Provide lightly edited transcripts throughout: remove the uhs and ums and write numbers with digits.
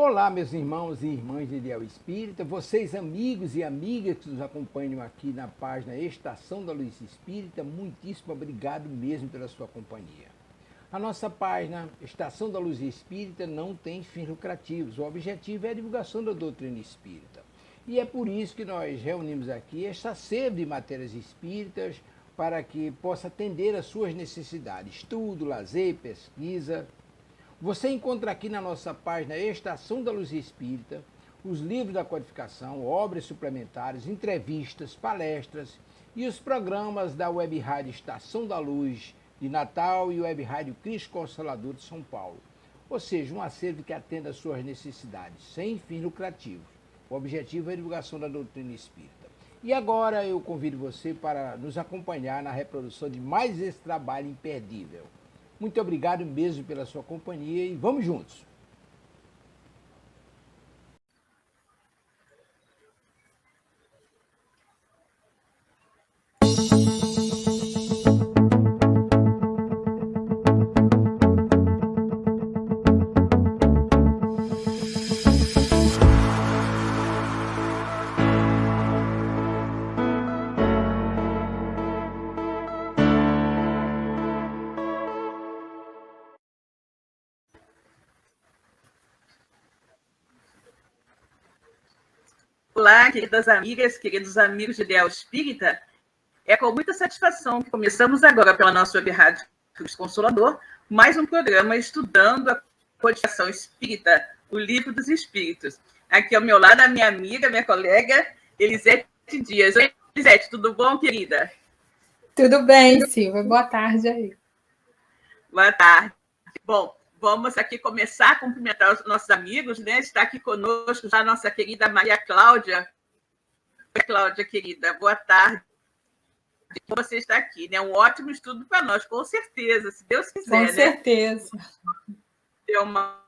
Olá, meus irmãos e irmãs de Ideal Espírita, vocês amigos e amigas que nos acompanham aqui na página Estação da Luz Espírita, muitíssimo obrigado mesmo pela sua companhia. A nossa página Estação da Luz Espírita não tem fins lucrativos, o objetivo é a divulgação da doutrina espírita. E é por isso que nós reunimos aqui esta sede de matérias espíritas para que possa atender às suas necessidades, estudo, lazer, pesquisa. Você encontra aqui na nossa página Estação da Luz Espírita os livros da codificação, obras suplementares, entrevistas, palestras e os programas da Web Rádio Estação da Luz de Natal e Web Rádio Cristo Consolador de São Paulo. Ou seja, um acervo que atenda às suas necessidades, sem fins lucrativos. O objetivo é a divulgação da doutrina espírita. E agora eu convido você para nos acompanhar na reprodução de mais esse trabalho imperdível. Muito obrigado mesmo pela sua companhia e vamos juntos! Olá, queridas amigas, queridos amigos de Ideal Espírita. É com muita satisfação que começamos agora pela nossa web rádio Cristo Consolador, mais um programa estudando a codificação espírita, o livro dos espíritos. Aqui ao meu lado a minha amiga, minha colega, Elisete Dias. Oi, Elisete, tudo bom, querida? Tudo bem, Silvia. Boa tarde aí. Boa tarde. Bom, vamos aqui começar a cumprimentar os nossos amigos, né? Está aqui conosco já a nossa querida Maria Cláudia. Oi, Cláudia, querida, boa tarde. Você está aqui, né? Um ótimo estudo para nós, com certeza, se Deus quiser. Com certeza. É uma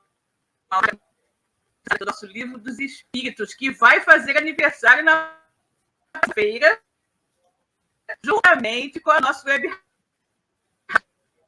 do nosso livro dos Espíritos, que vai fazer aniversário na feira, juntamente com a nossa web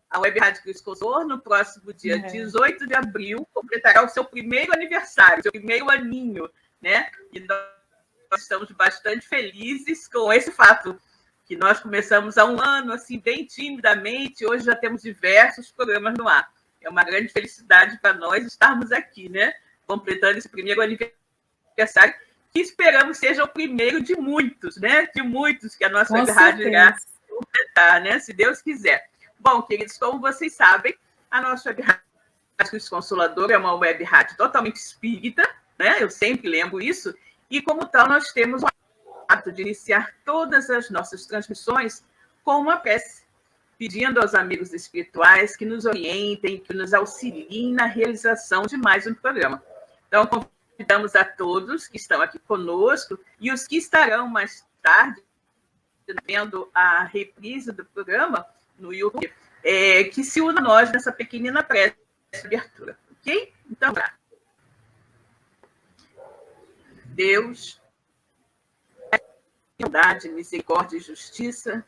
a Web Rádio Cristo Consolador, no próximo dia 18 de abril, completará o seu primeiro aniversário, seu primeiro aninho, né? E nós estamos bastante felizes com esse fato, que nós começamos há um ano, assim, bem timidamente, hoje já temos diversos programas no ar. É uma grande felicidade para nós estarmos aqui, né? Completando esse primeiro aniversário, que esperamos seja o primeiro de muitos, né? De muitos que a nossa Web Rádio irá completar, né? Se Deus quiser. Bom, queridos, como vocês sabem, a nossa web rádio Consolador é uma web rádio totalmente espírita, né? Eu sempre lembro isso, e como tal nós temos o hábito de iniciar todas as nossas transmissões com uma prece, pedindo aos amigos espirituais que nos orientem, que nos auxiliem na realização de mais um programa. Então, convidamos a todos que estão aqui conosco e os que estarão mais tarde vendo a reprise do programa no YouTube, que se una a nós nessa pequenina prece de abertura, ok? Então, Deus, bondade, misericórdia e justiça,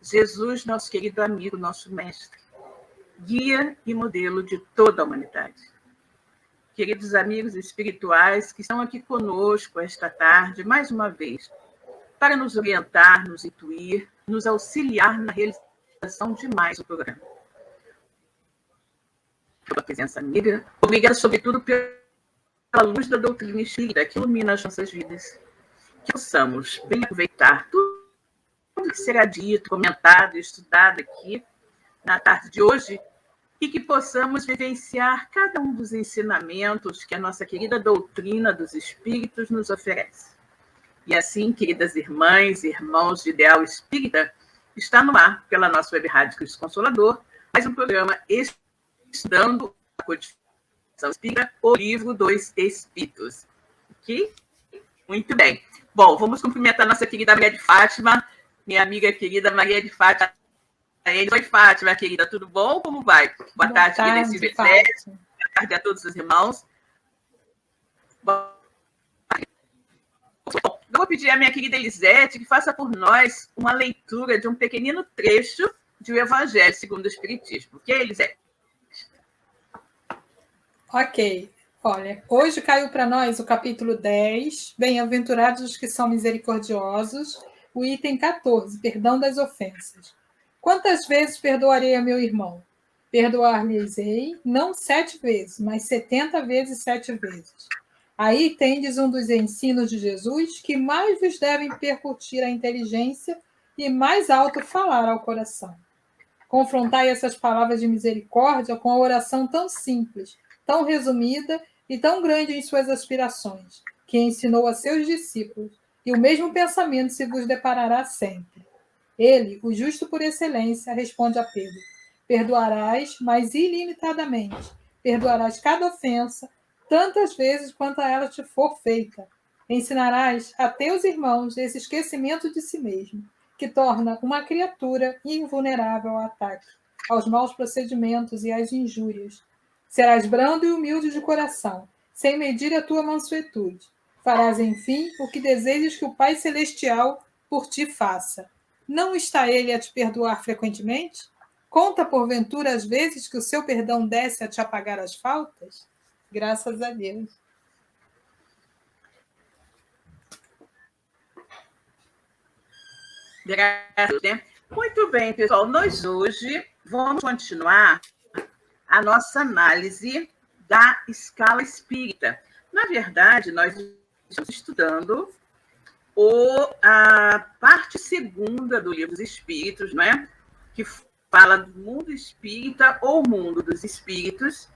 Jesus, nosso querido amigo, nosso mestre, guia e modelo de toda a humanidade. Queridos amigos espirituais que estão aqui conosco esta tarde, mais uma vez, para nos orientar, nos intuir, nos auxiliar na realização de mais um programa. Pela presença amiga, obrigada, sobretudo, pela luz da doutrina espírita que ilumina as nossas vidas. Que possamos bem aproveitar tudo que será dito, comentado e estudado aqui na tarde de hoje e que possamos vivenciar cada um dos ensinamentos que a nossa querida doutrina dos espíritos nos oferece. E assim, queridas irmãs e irmãos de Ideal Espírita, está no ar, pela nossa web rádio Cristo Consolador, mais um programa estudando a codificação espírita, o livro dos Espíritos. Ok? Muito bem. Bom, vamos cumprimentar a nossa querida Maria de Fátima, minha amiga querida Maria de Fátima. Oi, Fátima, querida, tudo bom? Como vai? Boa tarde, querida Silvete. Boa tarde a todos os irmãos. Bom, eu vou pedir à minha querida Elisete que faça por nós uma leitura de um pequenino trecho de O Evangelho segundo o Espiritismo. Ok, Elisete? Ok. Olha, hoje caiu para nós o capítulo 10, Bem-aventurados os que são misericordiosos, o item 14, Perdão das ofensas. Quantas vezes perdoarei a meu irmão? Perdoar-lhes-ei, não 7 vezes, mas 70 vezes 7 vezes. Aí tendes um dos ensinos de Jesus que mais vos devem percutir a inteligência e mais alto falar ao coração. Confrontai essas palavras de misericórdia com a oração tão simples, tão resumida e tão grande em suas aspirações, que ensinou a seus discípulos, e o mesmo pensamento se vos deparará sempre. Ele, o justo por excelência, responde a Pedro: perdoarás, mas ilimitadamente. Perdoarás cada ofensa, tantas vezes quanto a ela te for feita. Ensinarás a teus irmãos esse esquecimento de si mesmo, que torna uma criatura invulnerável ao ataque, aos maus procedimentos e às injúrias. Serás brando e humilde de coração, sem medir a tua mansuetude. Farás, enfim, o que desejas que o Pai Celestial por ti faça. Não está ele a te perdoar frequentemente? Conta, porventura, as vezes que o seu perdão desce a te apagar as faltas? Graças a Deus. Graças, né? Muito bem, pessoal. Nós hoje vamos continuar a nossa análise da escala espírita. Na verdade, nós estamos estudando a parte segunda do Livro dos Espíritos, não é? Que fala do mundo espírita ou mundo dos espíritos.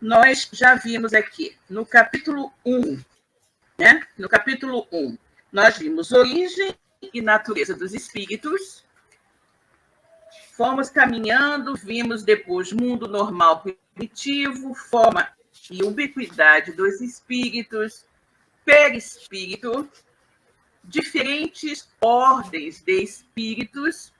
Nós já vimos aqui no capítulo 1, né? No capítulo 1, nós vimos origem e natureza dos espíritos. Fomos caminhando, vimos depois mundo normal primitivo, forma e ubiquidade dos espíritos, perispírito, diferentes ordens de espíritos,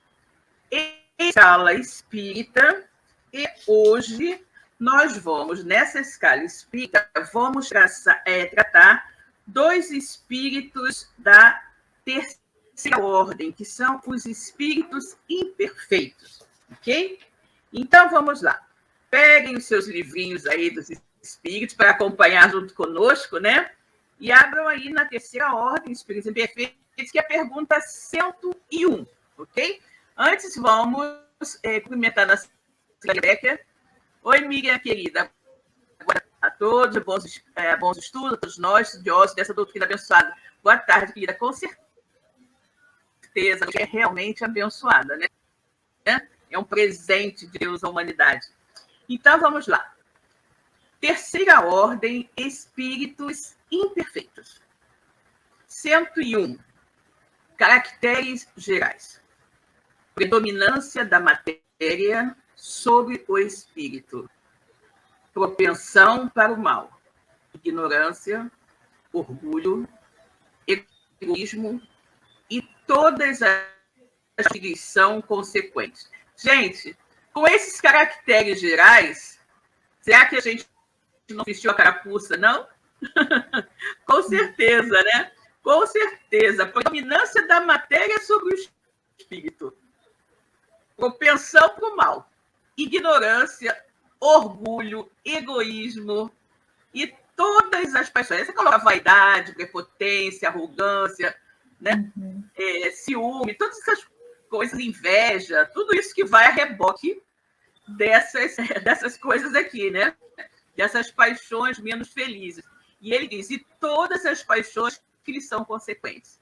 escala espírita, e hoje nós vamos, nessa escala espírita, vamos tratar dois espíritos da terceira ordem, que são os espíritos imperfeitos, ok? Então, vamos lá. Peguem os seus livrinhos aí dos espíritos para acompanhar junto conosco, né? E abram aí na terceira ordem, espíritos imperfeitos, que é a pergunta 101, ok? Antes, vamos cumprimentar a nossa Becker. Oi, Miriam, querida. Boa tarde a todos, bons estudos, a todos nós, estudiosos dessa doutrina abençoada. Boa tarde, querida. Com certeza, é realmente abençoada, né? É um presente de Deus à humanidade. Então, vamos lá. Terceira ordem, espíritos imperfeitos. 101. Caracteres gerais. Predominância da matéria sobre o espírito. Propensão para o mal. Ignorância, orgulho, egoísmo e todas as que são consequentes. Gente, com esses caracteres gerais, será que a gente não vestiu a carapuça, não? Com certeza, né? Com certeza. Predominância da matéria sobre o espírito. Propensão para o mal. Ignorância, orgulho, egoísmo e todas as paixões. Você coloca vaidade, prepotência, arrogância, né? Ciúme, todas essas coisas, inveja, tudo isso que vai a reboque dessas coisas aqui, né? Dessas paixões menos felizes. E ele diz, e todas as paixões que lhes são consequentes.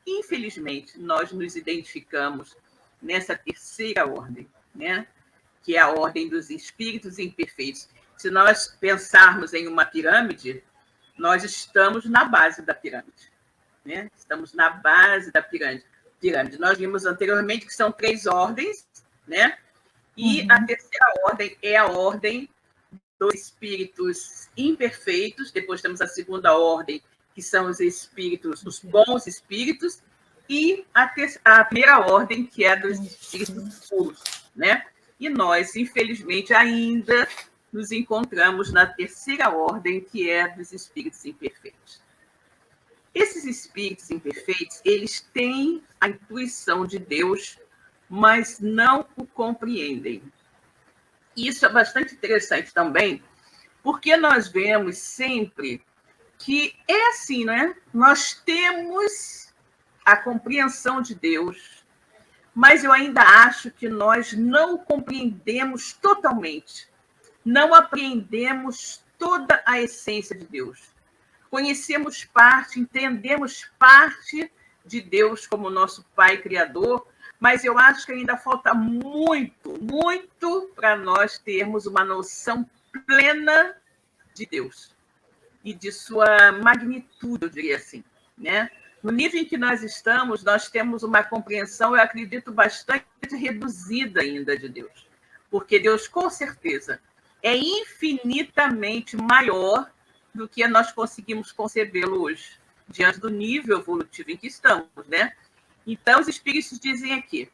Infelizmente, nós nos identificamos nessa terceira ordem, né? Que é a ordem dos espíritos imperfeitos. Se nós pensarmos em uma pirâmide, nós estamos na base da pirâmide, né? Estamos na base da pirâmide. Nós vimos anteriormente que são 3 ordens, né? E a terceira ordem é a ordem dos espíritos imperfeitos. Depois temos a segunda ordem, que são os espíritos, os bons espíritos, e a primeira ordem, que é a dos espíritos puros, né? E nós, infelizmente, ainda nos encontramos na terceira ordem, que é a dos espíritos imperfeitos. Esses espíritos imperfeitos, eles têm a intuição de Deus, mas não o compreendem. E isso é bastante interessante também, Porque nós vemos sempre que é assim, né? Nós temos a compreensão de Deus, mas eu ainda acho que nós não compreendemos totalmente, não apreendemos toda a essência de Deus. Conhecemos parte, entendemos parte de Deus como nosso Pai Criador, mas eu acho que ainda falta muito, muito para nós termos uma noção plena de Deus e de sua magnitude, eu diria assim, né? No nível em que nós estamos, nós temos uma compreensão, eu acredito, bastante reduzida ainda de Deus, porque Deus, com certeza, é infinitamente maior do que nós conseguimos concebê-lo hoje, diante do nível evolutivo em que estamos, né? Então, os espíritos dizem aqui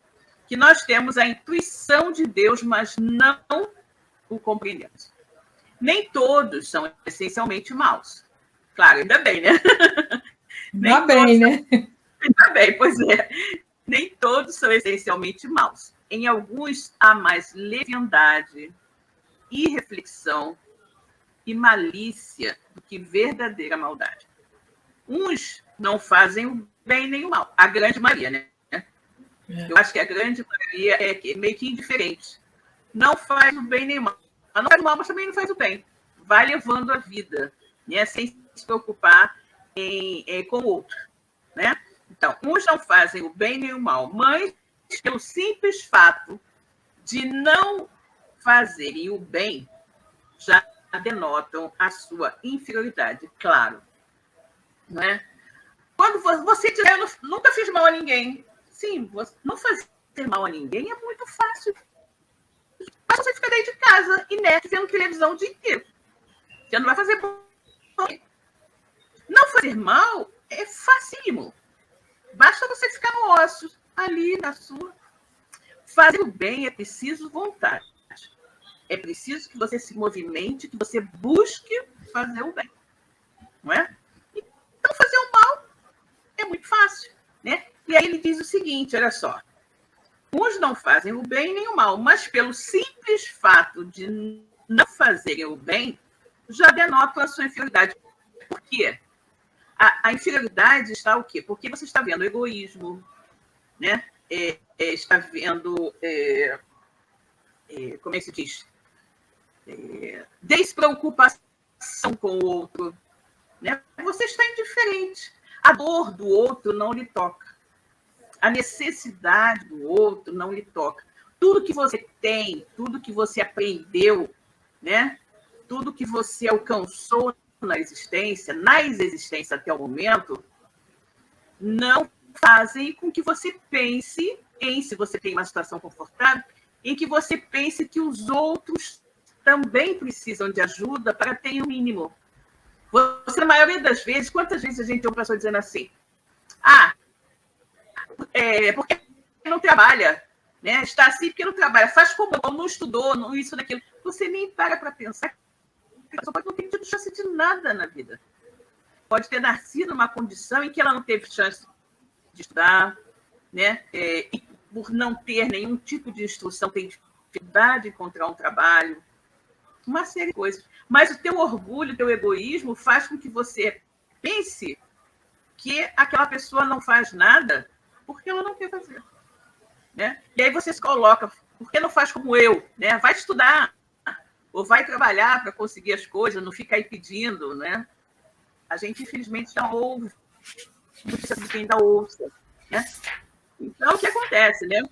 que nós temos a intuição de Deus, mas não o compreendemos. Nem todos são essencialmente maus. Claro, ainda bem, né? Ainda bem, né? Ainda bem, pois é. Nem todos são essencialmente maus. Em alguns há mais leviandade, irreflexão e malícia do que verdadeira maldade. Uns não fazem o bem nem o mal. A grande maioria, né? Eu acho que a grande maioria é meio que indiferente. Não faz o bem nem o mal. Não faz o mal, mas também não faz o bem. Vai levando a vida, né? Sem se preocupar com o outro, né? Então, uns não fazem o bem nem o mal, mas pelo simples fato de não fazerem o bem, já denotam a sua inferioridade, claro. Não é? Quando você diz, eu nunca fiz mal a ninguém. Sim, não fazer mal a ninguém é muito fácil. Mas você fica dentro de casa, inerte, vendo televisão o dia inteiro. Você não vai fazer mal. Não fazer mal é facílimo. Basta você ficar no ócio, ali na sua. Fazer o bem é preciso vontade. É preciso que você se movimente, que você busque fazer o bem. Não é? Então, fazer o mal é muito fácil, né? E aí ele diz o seguinte, olha só. Uns não fazem o bem nem o mal, mas pelo simples fato de não fazerem o bem, já denotam a sua inferioridade. Por quê? A inferioridade está o quê? Porque você está vendo egoísmo, né? Está vendo, como é que se diz? Despreocupação com o outro, né? Você está indiferente. A dor do outro não lhe toca. A necessidade do outro não lhe toca. Tudo que você tem, tudo que você aprendeu, né? Tudo que você alcançou na existência até o momento, não fazem com que você pense se você tem uma situação confortável, em que você pense que os outros também precisam de ajuda para ter o mínimo. Você, na maioria das vezes, quantas vezes a gente tem uma pessoa dizendo assim, porque não trabalha, né? Está assim porque não trabalha, faz como não estudou, não isso, daquilo. Você nem para pensar que a pessoa pode não ter tido chance de nada na vida. Pode ter nascido numa condição em que ela não teve chance de estudar, né? E por não ter nenhum tipo de instrução, tem dificuldade de encontrar um trabalho, uma série de coisas. Mas o teu orgulho, o teu egoísmo faz com que você pense que aquela pessoa não faz nada porque ela não quer fazer, né? E aí você se coloca, por que não faz como eu, né? Vai estudar, ou vai trabalhar para conseguir as coisas, não fica aí pedindo, né? A gente, infelizmente, não ouve, não precisa de quem ainda ouça, né? Então, o que acontece, né?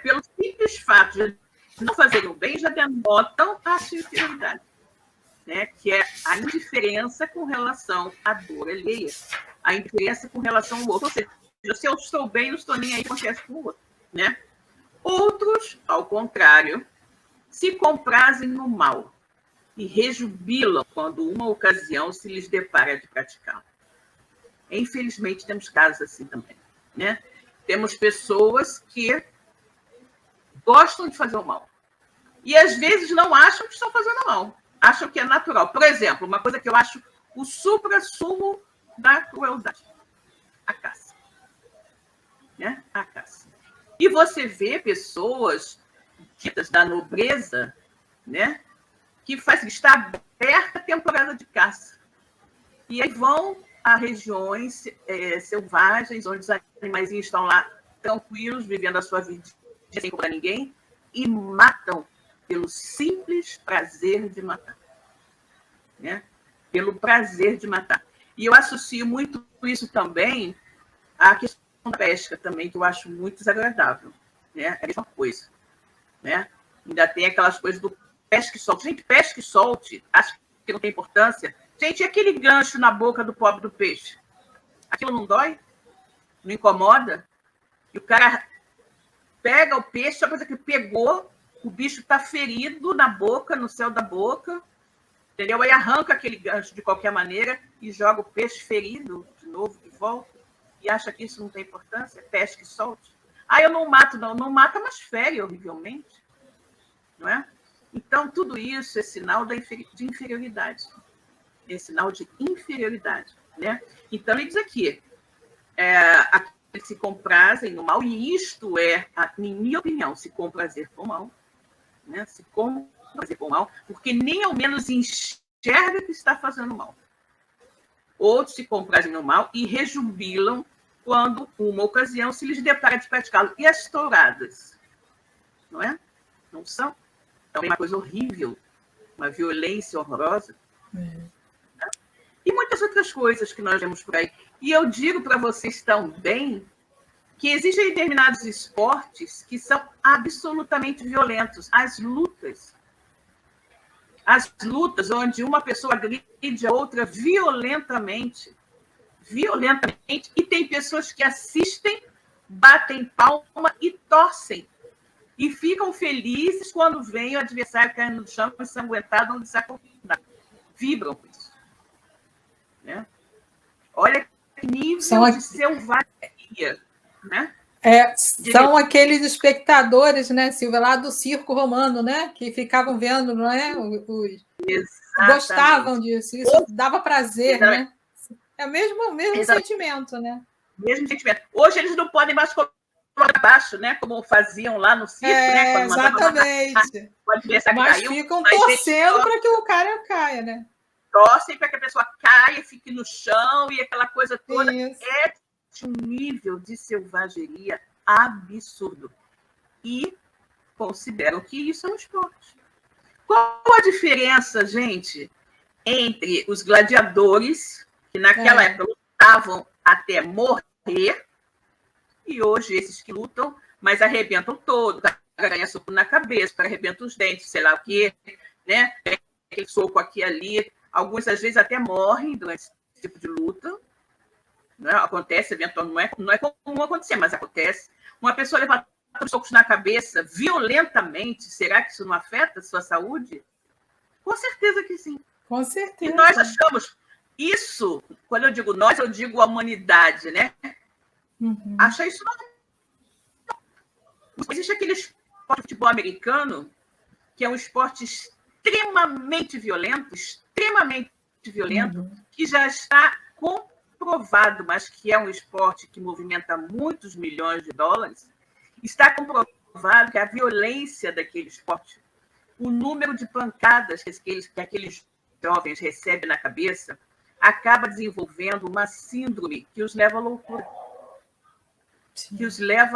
Pelo simples fato de não fazerem o bem, já denotam a sua inferioridade, né? Que é a indiferença com relação à dor alheia, a indiferença com relação ao outro. Ou seja, se eu estou bem, não estou nem aí com o que acontece com o outro, né? Outros, ao contrário, se comprazem no mal e rejubilam quando uma ocasião se lhes depara de praticá-lo. Infelizmente, temos casos assim também, né? Temos pessoas que gostam de fazer o mal e, às vezes, não acham que estão fazendo mal, acham que é natural. Por exemplo, uma coisa que eu acho o supra-sumo da crueldade, a caça, né? A caça. E você vê pessoas ditas da nobreza, né? Que está aperta a temporada de caça. E aí vão a regiões selvagens, onde os animais estão lá tranquilos, vivendo a sua vida sem cobrar ninguém, e matam pelo simples prazer de matar. Né? Pelo prazer de matar. E eu associo muito isso também à questão da pesca, também, que eu acho muito desagradável. Né? É a mesma coisa. Né? Ainda tem aquelas coisas do pesca e solte. Gente, pesca e solte, acho que não tem importância. Gente, e aquele gancho na boca do pobre do peixe? Aquilo não dói? Não incomoda? E o cara pega o peixe, só coisa que pegou, o bicho está ferido na boca, no céu da boca, entendeu? Aí arranca aquele gancho de qualquer maneira e joga o peixe ferido de novo, de volta, e acha que isso não tem importância, pesca e solte. Eu não mato, não. Não mata, mas fere horrivelmente. Não é? Então, tudo isso é sinal de inferioridade. É sinal de inferioridade. Né? Então, ele diz aqui, aqueles que se comprazem no mal, e isto é, em minha opinião, se comprazer com o mal, né? Se comprazer com o mal, porque nem ao menos enxerga que está fazendo mal. Outros se comprazem no mal e rejubilam quando, uma ocasião, se lhes depara de praticá-lo. E as touradas? Não é? Não são? Então, é uma coisa horrível, uma violência horrorosa. E muitas outras coisas que nós vemos por aí. E eu digo para vocês também que existem determinados esportes que são absolutamente violentos. As lutas onde uma pessoa agride a outra violentamente, e tem pessoas que assistem, batem palma e torcem. E ficam felizes quando vem o adversário caindo no chão, ensanguentado ou desacordado. Vibram com isso. Né? Olha que nível de selvageria. Né? São aqueles espectadores, né, Silvia, lá do circo romano, né, que ficavam vendo, não é? Gostavam disso, isso dava prazer, né? É o mesmo sentimento, né? Mesmo sentimento. Hoje eles não podem mais colocar abaixo, né? Como faziam lá no circo, né? Quando exatamente. Mas ficam torcendo para que o cara caia, né? Torcem para que a pessoa caia, fique no chão e aquela coisa toda. Isso. É de um nível de selvageria absurdo. E consideram que isso é um esporte. Qual a diferença, gente, entre os gladiadores, que naquela época lutavam até morrer, e hoje esses que lutam, mas arrebentam todo, o cara ganha soco na cabeça, o cara arrebenta os dentes, sei lá o quê, né? Aquele soco aqui e ali. Alguns, às vezes, até morrem durante esse tipo de luta. Né? Acontece, eventualmente, não é comum acontecer, mas acontece. Uma pessoa leva socos na cabeça violentamente, será que isso não afeta a sua saúde? Com certeza que sim. Com certeza. E nós achamos isso, quando eu digo nós, eu digo a humanidade, né? Acha isso não. Existe aquele esporte de futebol americano, que é um esporte extremamente violento, que já está comprovado, mas que é um esporte que movimenta muitos milhões de dólares. Está comprovado que a violência daquele esporte, o número de pancadas que aqueles jovens recebem na cabeça, acaba desenvolvendo uma síndrome que os leva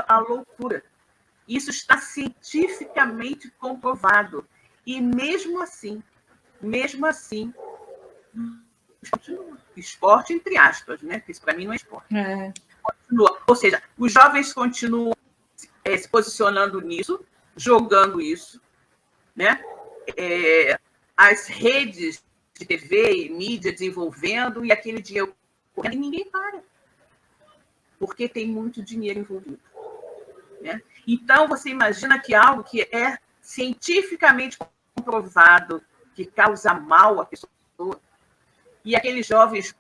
à loucura. Isso está cientificamente comprovado. E mesmo assim, continua. Esporte, entre aspas, né? Porque isso para mim não é esporte. Continua. Ou seja, os jovens continuam se posicionando nisso, jogando isso, né? As redes de TV e mídia desenvolvendo e aquele dinheiro correndo, e ninguém para. Porque tem muito dinheiro envolvido. Né? Então, você imagina que algo que é cientificamente comprovado que causa mal à pessoa, e aquelas jovens,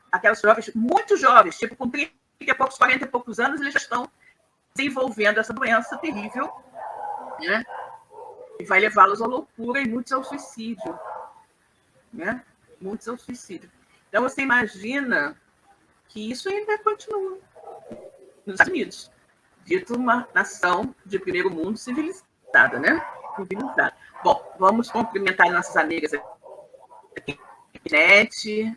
muito jovens, tipo com 30 e poucos, 40 e poucos anos, eles já estão desenvolvendo essa doença terrível, né? E vai levá-los à loucura e muitos ao suicídio. Né? Muitos ao suicídio. Então, você imagina que isso ainda continua nos Estados Unidos, dito uma nação de primeiro mundo civilizada, né? Civilizada. Bom, vamos cumprimentar nossas amigas aqui. Nete.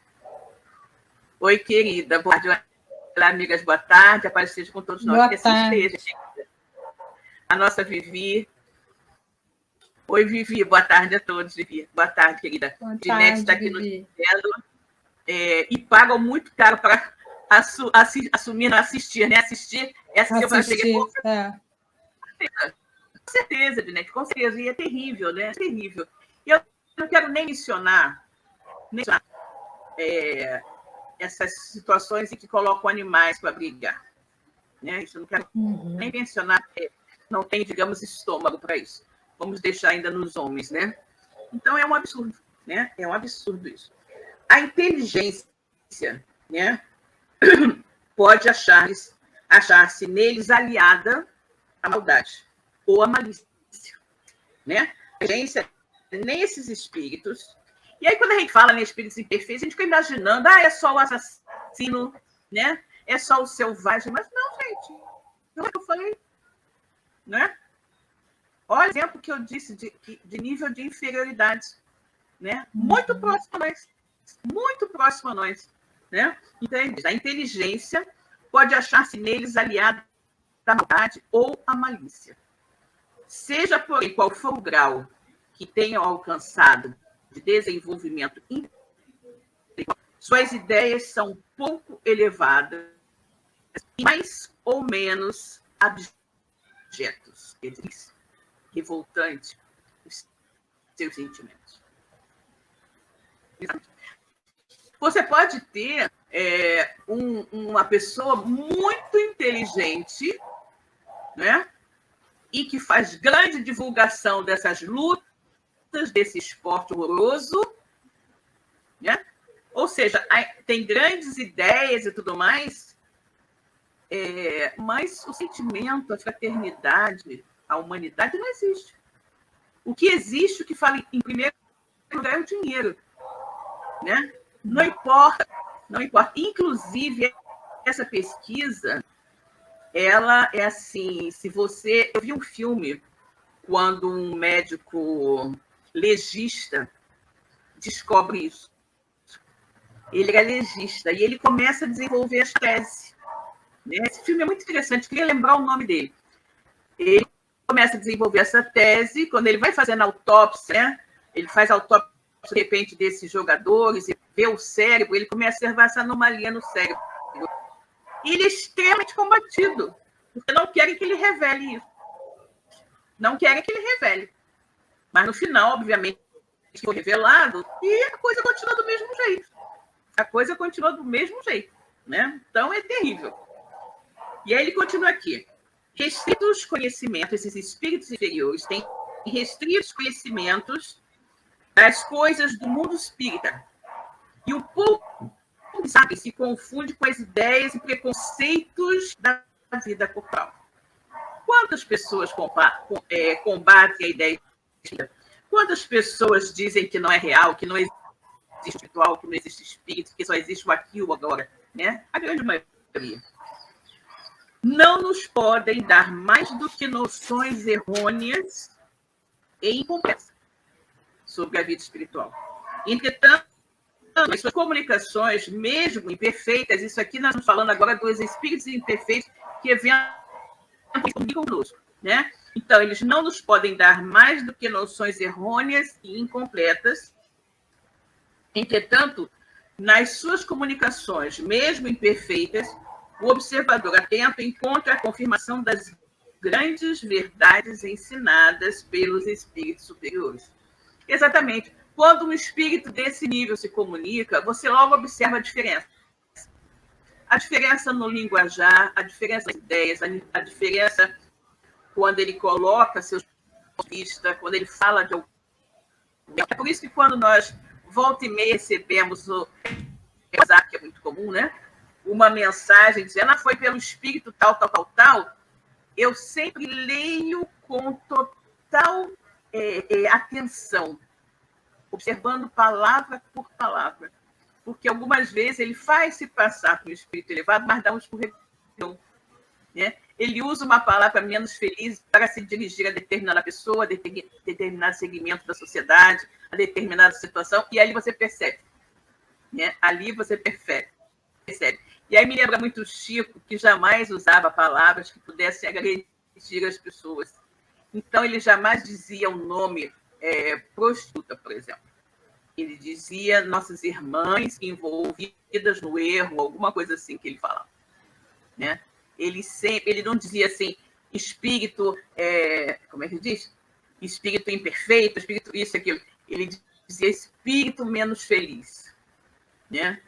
Oi, querida. Boa tarde, olá, amigas. Boa tarde. A paz esteja com todos nós. Boa Que assim tarde. esteja. A nossa Vivi. Oi, Vivi. Boa tarde a todos, Vivi. Boa tarde, querida. Boa Nete tarde, está aqui Vivi. nos vendo. E pagam muito caro para assumir, não assistir, né? Assistir é assistir para Assistir, Com certeza, Dinete, com certeza. E é terrível, né? É terrível. E eu não quero nem mencionar essas situações em que colocam animais para brigar. Né? Isso eu não quero nem mencionar, porque não tem, digamos, estômago para isso. Vamos deixar ainda nos homens, né? Então é um absurdo, né? É um absurdo isso. A inteligência, né, pode achar-se neles aliada à maldade ou à malícia, né? A inteligência nesses espíritos. E aí, quando a gente fala em espíritos imperfeitos, a gente fica imaginando, é só o assassino, né? É só o selvagem. Mas não, gente. Não é o que eu falei. Né? Olha o exemplo que eu disse de nível de inferioridade. Né? Muito próximo a nós. Muito próximo a nós. Né? Entende? A inteligência pode achar-se neles aliada à maldade ou à malícia. Seja, porém, qual for o grau que tenham alcançado de desenvolvimento intelectual, suas ideias são pouco elevadas, mais ou menos abjetos, revoltante, os seus sentimentos. Você pode ter uma pessoa muito inteligente, né? E que faz grande divulgação dessas lutas, desse esporte horroroso, né? Ou seja, tem grandes ideias e tudo mais, mas o sentimento, a fraternidade, a humanidade não existe. O que existe, o que fala em primeiro lugar é o dinheiro, né? Não importa, não importa. Inclusive, essa pesquisa, ela é assim, se você... Eu vi um filme quando um médico legista descobre isso. Ele é legista e ele começa a desenvolver as teses. Né? Esse filme é muito interessante, queria lembrar o nome dele. Ele começa a desenvolver essa tese, quando ele vai fazendo autópsia, né? Ele faz autópsia, de repente, desses jogadores, e vê o cérebro, ele começa a observar essa anomalia no cérebro. E ele é extremamente combatido, porque não querem que ele revele isso. Não querem que ele revele. Mas, no final, obviamente, foi revelado e a coisa continua do mesmo jeito. A coisa continua do mesmo jeito. Né? Então, é terrível. E aí ele continua aqui. Restritos conhecimentos, esses espíritos inferiores têm restritos conhecimentos das coisas do mundo espírita. E o pouco que sabe se confunde com as ideias e preconceitos da vida corporal. Quantas pessoas combatem a ideia espírita? Quantas pessoas dizem que não é real, que não existe espiritual, que não existe espírito, que só existe o aqui e o agora? Né? A grande maioria. Não nos podem dar mais do que noções errôneas e incompletas sobre a vida espiritual. Entretanto, as suas comunicações, mesmo imperfeitas, isso aqui nós estamos falando agora dos espíritos imperfeitos que eventualmente comunicam conosco, né? Então, eles não nos podem dar mais do que noções errôneas e incompletas. Entretanto, nas suas comunicações, mesmo imperfeitas, o observador atento encontra a confirmação das grandes verdades ensinadas pelos espíritos superiores. Exatamente. Quando um espírito desse nível se comunica, você logo observa a diferença. A diferença no linguajar, a diferença nas ideias, a diferença quando ele coloca seus pontos de vista, quando ele fala de algum... É por isso que quando nós, volta e meia, recebemos o WhatsApp, que é muito comum, né? Uma mensagem dizendo, foi pelo espírito tal, tal, tal, tal, eu sempre leio com total atenção, observando palavra por palavra, porque algumas vezes ele faz se passar por um espírito elevado, mas dá um escorregão, né? Ele usa uma palavra menos feliz para se dirigir a determinada pessoa, a determinado segmento da sociedade, a determinada situação, e aí você percebe. né? Ali você percebe. E aí me lembra muito o Chico, que jamais usava palavras que pudessem agredir as pessoas. Então, ele jamais dizia o nome prostituta, por exemplo. Ele dizia nossas irmãs envolvidas no erro, alguma coisa assim que ele falava, né? Ele não dizia assim, espírito, como é que ele diz? Espírito imperfeito, espírito isso, aquilo. Ele dizia espírito menos feliz, né?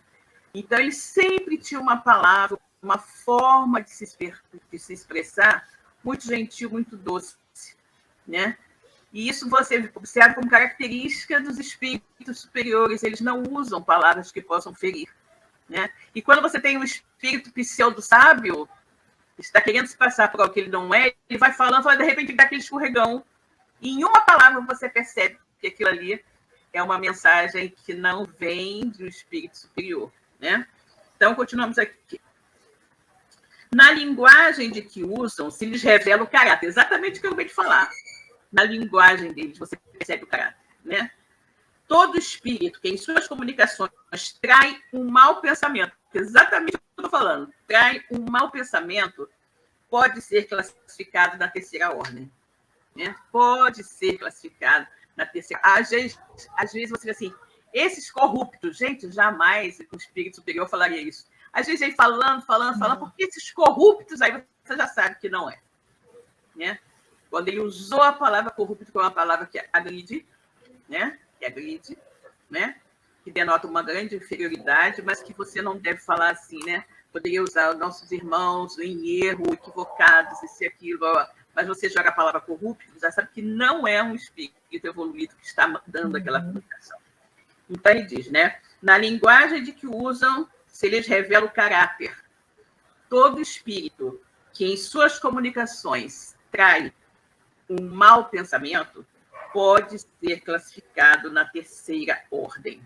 Então, ele sempre tinha uma palavra, uma forma de se expressar muito gentil, muito doce, né? E isso você observa como característica dos espíritos superiores. Eles não usam palavras que possam ferir, né? E quando você tem um espírito pseudo-sábio, está querendo se passar por algo que ele não é, ele vai falando, de repente dá aquele escorregão. E em uma palavra você percebe que aquilo ali é uma mensagem que não vem de um espírito superior, né? Então, continuamos aqui. Na linguagem de que usam, se lhes revela o caráter. Exatamente o que eu acabei de falar. Na linguagem deles, você percebe o caráter, né? Todo espírito que em suas comunicações trai um mau pensamento, exatamente o que eu estou falando, trai um mau pensamento, pode ser classificado na terceira ordem, né? Pode ser classificado na terceira. Às vezes você diz assim, esses corruptos, gente, jamais o espírito superior falaria isso. Às vezes ele falando, porque esses corruptos, aí você já sabe que não é, né? Quando ele usou a palavra corrupto, que é uma palavra que agride, né? Que agride, né? Que denota uma grande inferioridade, mas que você não deve falar assim, né? Poderia usar nossos irmãos em erro, equivocados, isso e aquilo, mas você joga a palavra corrupto, já sabe que não é um espírito evoluído que está dando aquela comunicação. Então ele diz, né? Na linguagem de que usam, se lhes revela o caráter. Todo espírito que em suas comunicações trai um mau pensamento pode ser classificado na terceira ordem.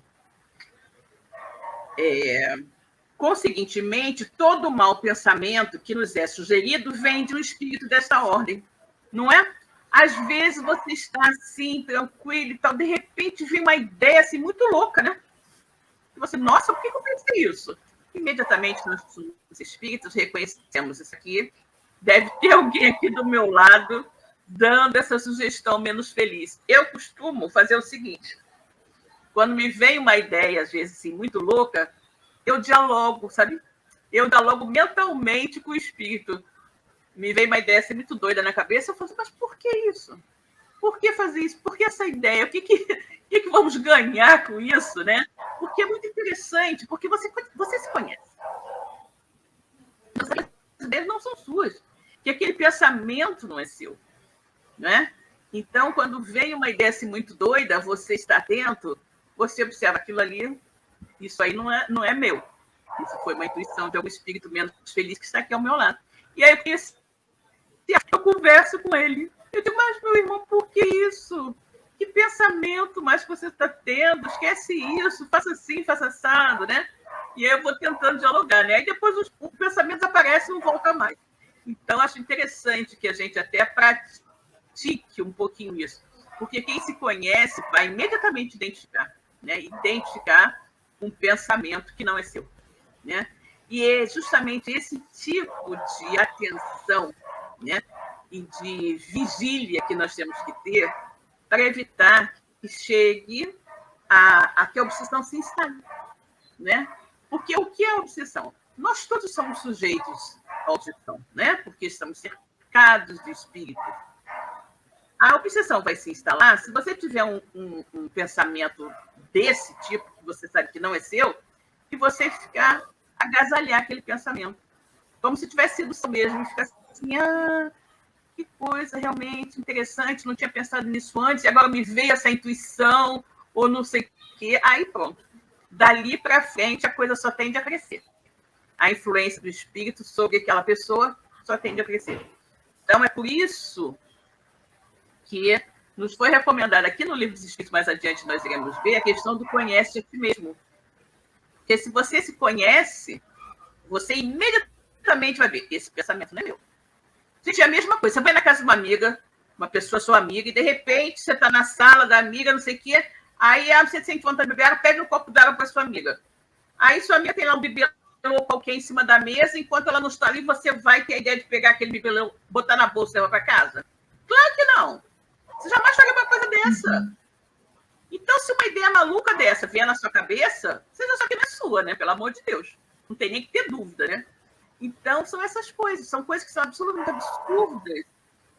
Conseguintemente, todo mau pensamento que nos é sugerido vem de um espírito desta ordem, não é? Às vezes você está assim, tranquilo e tal, de repente vem uma ideia assim, muito louca, né? E você, nossa, por que eu pensei isso? Imediatamente nós, os espíritos, reconhecemos isso aqui. Deve ter alguém aqui do meu lado dando essa sugestão menos feliz. Eu costumo fazer o seguinte, quando me vem uma ideia, às vezes, assim, muito louca, eu dialogo, sabe? Eu dialogo mentalmente com o espírito. Me vem uma ideia assim, muito doida na cabeça, eu falo assim, mas por que isso? Por que fazer isso? Por que essa ideia? O que vamos ganhar com isso, né? Porque é muito interessante, porque você se conhece. As ideias não são suas, que aquele pensamento não é seu, né? Então, quando vem uma ideia assim, muito doida, você está atento, você observa aquilo ali, isso aí não é meu. Isso foi uma intuição de algum espírito menos feliz que está aqui ao meu lado. E aí eu converso com ele. Eu digo, mas meu irmão, por que isso? Que pensamento mais que você está tendo? Esquece isso, faça assim, faça assado, né? E aí eu vou tentando dialogar, né? Aí depois os pensamentos aparecem e não voltam mais. Então, acho interessante que a gente até pratique um pouquinho isso. Porque quem se conhece vai imediatamente identificar, né? Identificar um pensamento que não é seu, né? E é justamente esse tipo de atenção, né? E de vigília que nós temos que ter para evitar que chegue a que a obsessão se instale, né? Porque o que é a obsessão? Nós todos somos sujeitos à obsessão, né? Porque estamos cercados de espírito. A obsessão vai se instalar se você tiver um pensamento desse tipo, que você sabe que não é seu, e você ficar agasalhar aquele pensamento, como se tivesse sido seu mesmo, e ficar assim, que coisa realmente interessante, não tinha pensado nisso antes, e agora me veio essa intuição, ou não sei o quê, aí pronto. Dali para frente, a coisa só tende a crescer. A influência do espírito sobre aquela pessoa só tende a crescer. Então, é por isso que nos foi recomendado aqui no Livro dos Espíritos, mais adiante nós iremos ver, a questão do conhece a ti mesmo. Porque se você se conhece, você imediatamente vai ver, esse pensamento não é meu. Gente, é a mesma coisa. Você vai na casa de uma amiga, uma pessoa sua amiga, e de repente você está na sala da amiga, não sei o quê, aí você sente vontade de beber água, pede um copo d'água para sua amiga. Aí sua amiga tem lá um bibelô qualquer em cima da mesa, enquanto ela não está ali, você vai ter a ideia de pegar aquele bibelô, botar na bolsa e levar para casa? Claro que não. Você jamais faria uma coisa dessa. Então, se uma ideia maluca dessa vier na sua cabeça, você já sabe que não é sua, né? Pelo amor de Deus. Não tem nem que ter dúvida, né? Então, são essas coisas. São coisas que são absolutamente absurdas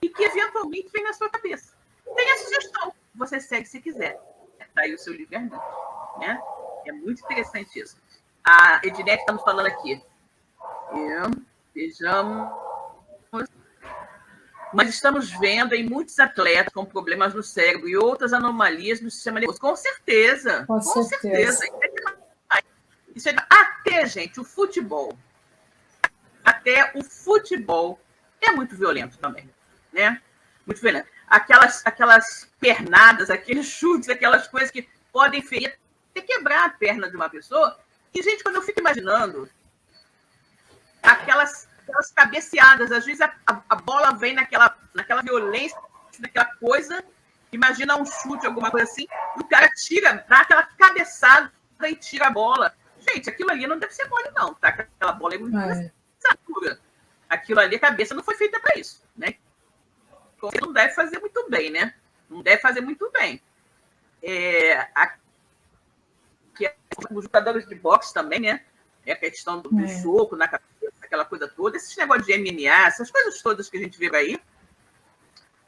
e que, eventualmente, vêm na sua cabeça. Tem a sugestão. Você segue se quiser. Está aí o seu livre-arbítrio, né? É muito interessante isso. A Ednete está nos falando aqui. Vejamos. Mas estamos vendo em muitos atletas com problemas no cérebro e outras anomalias no sistema nervoso. Com certeza. Com certeza. Isso é... Até, gente, o futebol. Até o futebol é muito violento também, né? Muito violento. Aquelas pernadas, aqueles chutes, aquelas coisas que podem ferir, até quebrar a perna de uma pessoa. E, gente, quando eu fico imaginando aquelas cabeceadas, às vezes a bola vem naquela violência, naquela coisa, imagina um chute, alguma coisa assim, e o cara tira, dá aquela cabeçada e tira a bola. Gente, aquilo ali não deve ser mole, não, tá? Aquela bola é muito altura. Aquilo ali, a cabeça não foi feita para isso, né? Você não deve fazer muito bem, né? Não deve fazer muito bem. Os jogadores de boxe também, né? É a questão do soco na cabeça, aquela coisa toda. Esses negócios de MMA, essas coisas todas que a gente vê aí,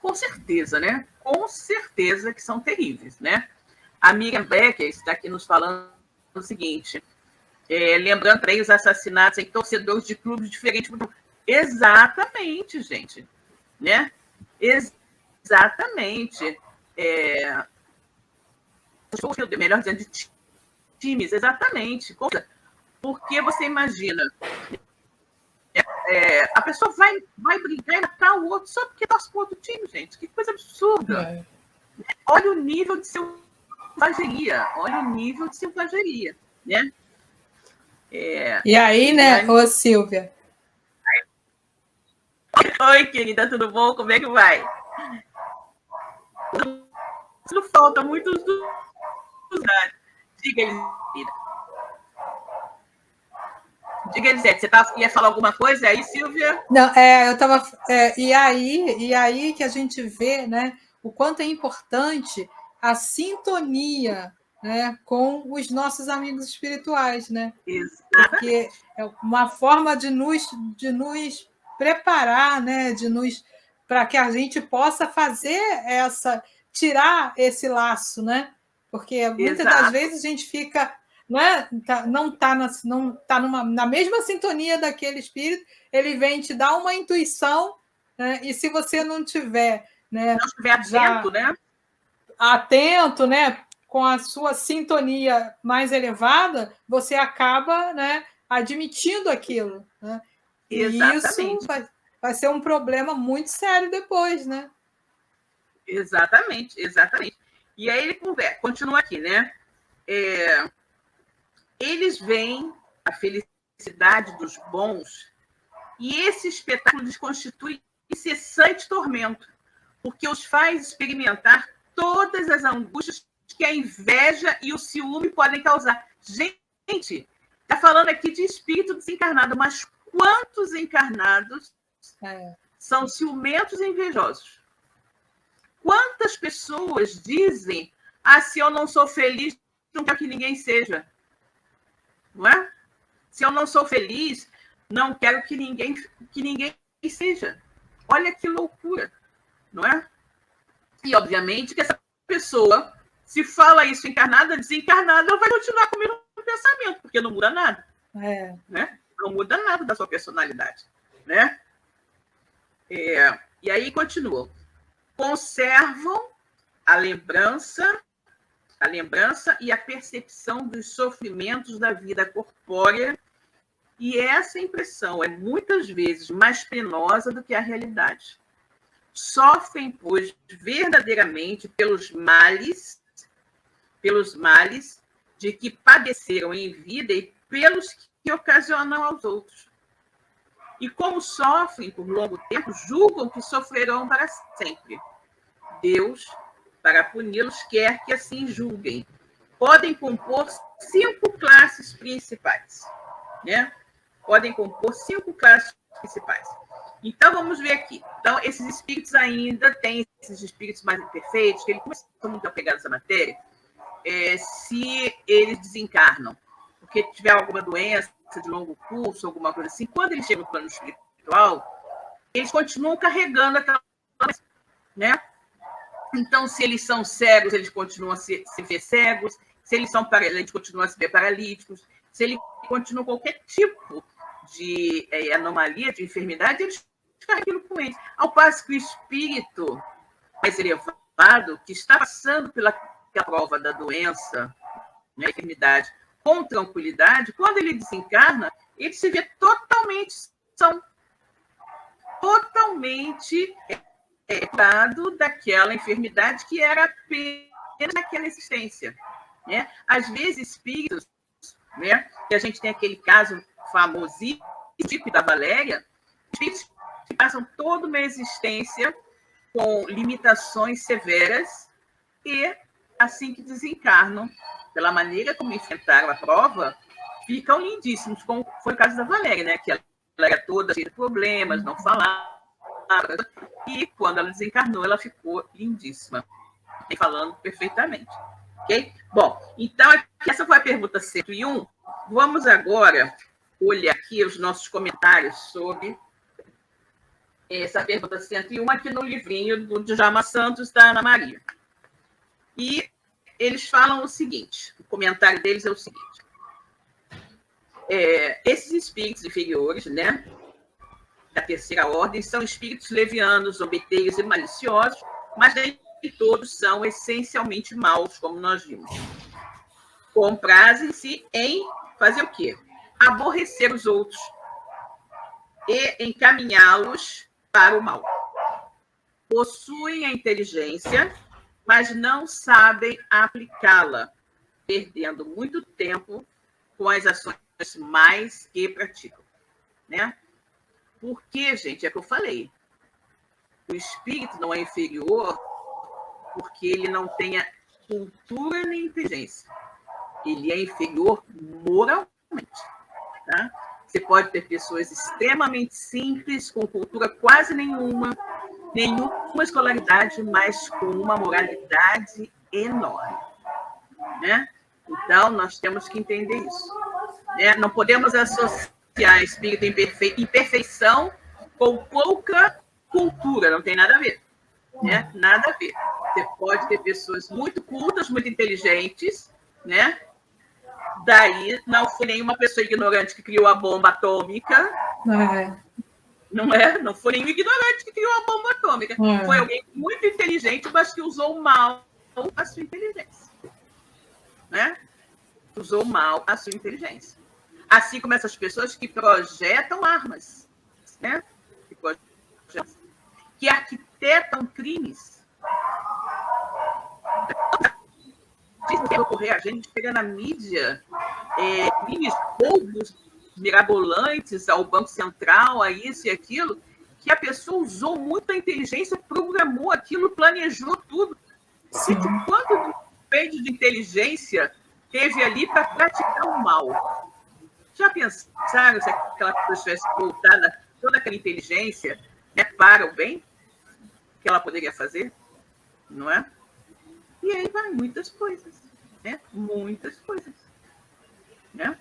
com certeza, né? Com certeza que são terríveis, né? A Miriam Becker está aqui nos falando o seguinte, lembrando aí os assassinatos em torcedores de clubes diferentes. Exatamente, gente. Né? Exatamente. Melhor dizendo, de times, exatamente. Porque você imagina, a pessoa vai brigar e matar o outro só porque torce para o outro time, gente. Que coisa absurda. Olha o nível de selvageria. Olha o nível de selvageria, né? E aí, né, ô Silvia? Oi, querida, tudo bom? Como é que vai? Não falta muitos dados. Diga, Elisete. Diga, Elisete, você ia falar alguma coisa aí, Silvia? Não, eu estava. E aí que a gente vê, né, o quanto é importante a sintonia, né, com os nossos amigos espirituais, né? Exatamente. Porque é uma forma de nos preparar, né, para que a gente possa fazer tirar esse laço, né? Porque muitas das vezes a gente fica, não está na mesma sintonia daquele espírito, ele vem te dar uma intuição, né? E se você não tiver, né, não estiver atento, né? Atento, né, com a sua sintonia mais elevada, você acaba, né, admitindo aquilo, né? E isso vai ser um problema muito sério depois, né? Exatamente. E aí ele continua aqui, né? Eles veem a felicidade dos bons e esse espetáculo lhes constitui incessante tormento, porque os faz experimentar todas as angústias que a inveja e o ciúme podem causar. Gente, está falando aqui de espírito desencarnado, mas quantos encarnados são ciumentos e invejosos? Quantas pessoas dizem, se eu não sou feliz, não quero que ninguém seja. Não é? Se eu não sou feliz, não quero que ninguém seja. Olha que loucura, não é? E, obviamente, que essa pessoa, se fala isso encarnada, desencarnada, ela vai continuar com o mesmo pensamento, porque não muda nada. Né? Não muda nada da sua personalidade. Né? E aí continua. Conservam a lembrança e a percepção dos sofrimentos da vida corpórea, e essa impressão é muitas vezes mais penosa do que a realidade. Sofrem, pois, verdadeiramente pelos males de que padeceram em vida e pelos que ocasionam aos outros. E como sofrem por longo tempo, julgam que sofrerão para sempre. Deus, para puni-los, quer que assim julguem. Podem compor 5 classes principais, né? Podem compor 5 classes principais. Então, vamos ver aqui. Então, esses espíritos ainda têm esses espíritos mais imperfeitos, que eles estão muito apegados à matéria, se eles desencarnam, porque tiver alguma doença de longo curso, alguma coisa assim, quando eles chegam no plano espiritual, eles continuam carregando aquela doença, né? Então, se eles são cegos, eles continuam a se ver cegos, se eles são paralíticos, continuam a se ver paralíticos, se eles continuam qualquer tipo de anomalia, de enfermidade, eles carregam aquilo com eles. Ao passo que o espírito mais elevado, que está passando pela prova da doença, né, da enfermidade, com tranquilidade, quando ele desencarna, ele se vê totalmente são, totalmente curado daquela enfermidade que era apenas naquela existência, né? Às vezes, espíritos, né, que a gente tem aquele caso famosíssimo da Valéria, espíritos que passam toda uma existência com limitações severas e, assim que desencarnam, pela maneira como enfrentaram a prova, ficam lindíssimos, como foi o caso da Valéria, né? Que ela era toda cheia de problemas, não falava, e quando ela desencarnou, ela ficou lindíssima, falando perfeitamente. Ok? Bom, então, essa foi a pergunta 101. Vamos agora olhar aqui os nossos comentários sobre essa pergunta 101, aqui no livrinho do Djalma Santos, da Ana Maria. E eles falam o seguinte, o comentário deles é o seguinte, esses espíritos inferiores, né, da terceira ordem, são espíritos levianos, zombeteiros e maliciosos, mas nem todos são essencialmente maus, como nós vimos. Comprazem-se em fazer o quê? Aborrecer os outros e encaminhá-los para o mal. Possuem a inteligência, mas não sabem aplicá-la, perdendo muito tempo com as ações mais que praticam, né? Porque, gente, é o que eu falei, o espírito não é inferior porque ele não tenha cultura nem inteligência. Ele é inferior moralmente, tá? Você pode ter pessoas extremamente simples, com cultura quase nenhuma escolaridade, mas com uma moralidade enorme, né? Então, nós temos que entender isso, né? Não podemos associar espírito imperfeição com pouca cultura, não tem nada a ver, né? Nada a ver. Você pode ter pessoas muito cultas, muito inteligentes, né? Daí não foi nenhuma pessoa ignorante que criou a bomba atômica. Não é? Não foi nenhum ignorante que criou a bomba atômica. Foi alguém muito inteligente, mas que usou mal a sua inteligência, né? Usou mal a sua inteligência. Assim como essas pessoas que projetam armas, né? Que arquitetam crimes. Que ocorrer, a gente pega na mídia crimes, roubos mirabolantes ao Banco Central, a isso e aquilo, que a pessoa usou muita inteligência, programou aquilo, planejou tudo. Gente, quanto depende de inteligência teve ali para praticar o mal? Já pensaram se aquela pessoa tivesse voltada toda aquela inteligência, né, para o bem que ela poderia fazer? Não é? E aí vai muitas coisas, né? Muitas coisas, né?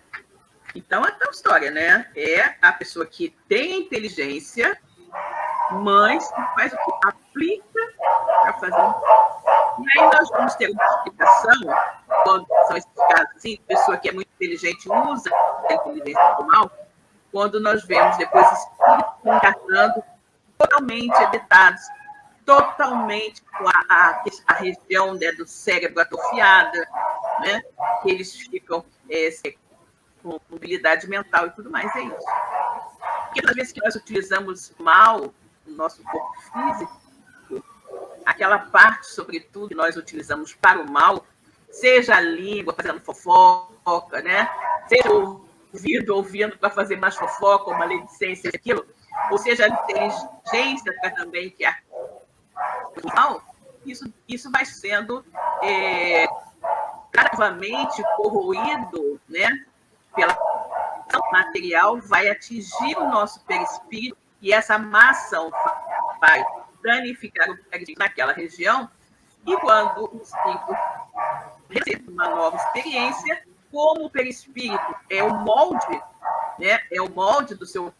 Então, é tal história, né? É a pessoa que tem inteligência, mas faz o que? Aplica para fazer. E aí nós vamos ter uma explicação, quando são esses casos assim, pessoa que é muito inteligente usa a inteligência do mal, quando nós vemos depois espíritos encarnando totalmente editados, totalmente com a região, né, do cérebro atrofiada, né? Que eles ficam com mobilidade mental e tudo mais, é isso. Porque às vezes que nós utilizamos mal o nosso corpo físico, aquela parte, sobretudo, que nós utilizamos para o mal, seja a língua fazendo fofoca, né? Seja o ouvindo para fazer mais fofoca, uma maledicência, aquilo, ou seja, a inteligência para também que é mal, isso vai sendo cada gradativamente corroído, né, pela material, vai atingir o nosso perispírito e essa massa vai danificar o perispírito naquela região. E quando o espírito recebe uma nova experiência, como o perispírito é o molde, né, é o molde do seu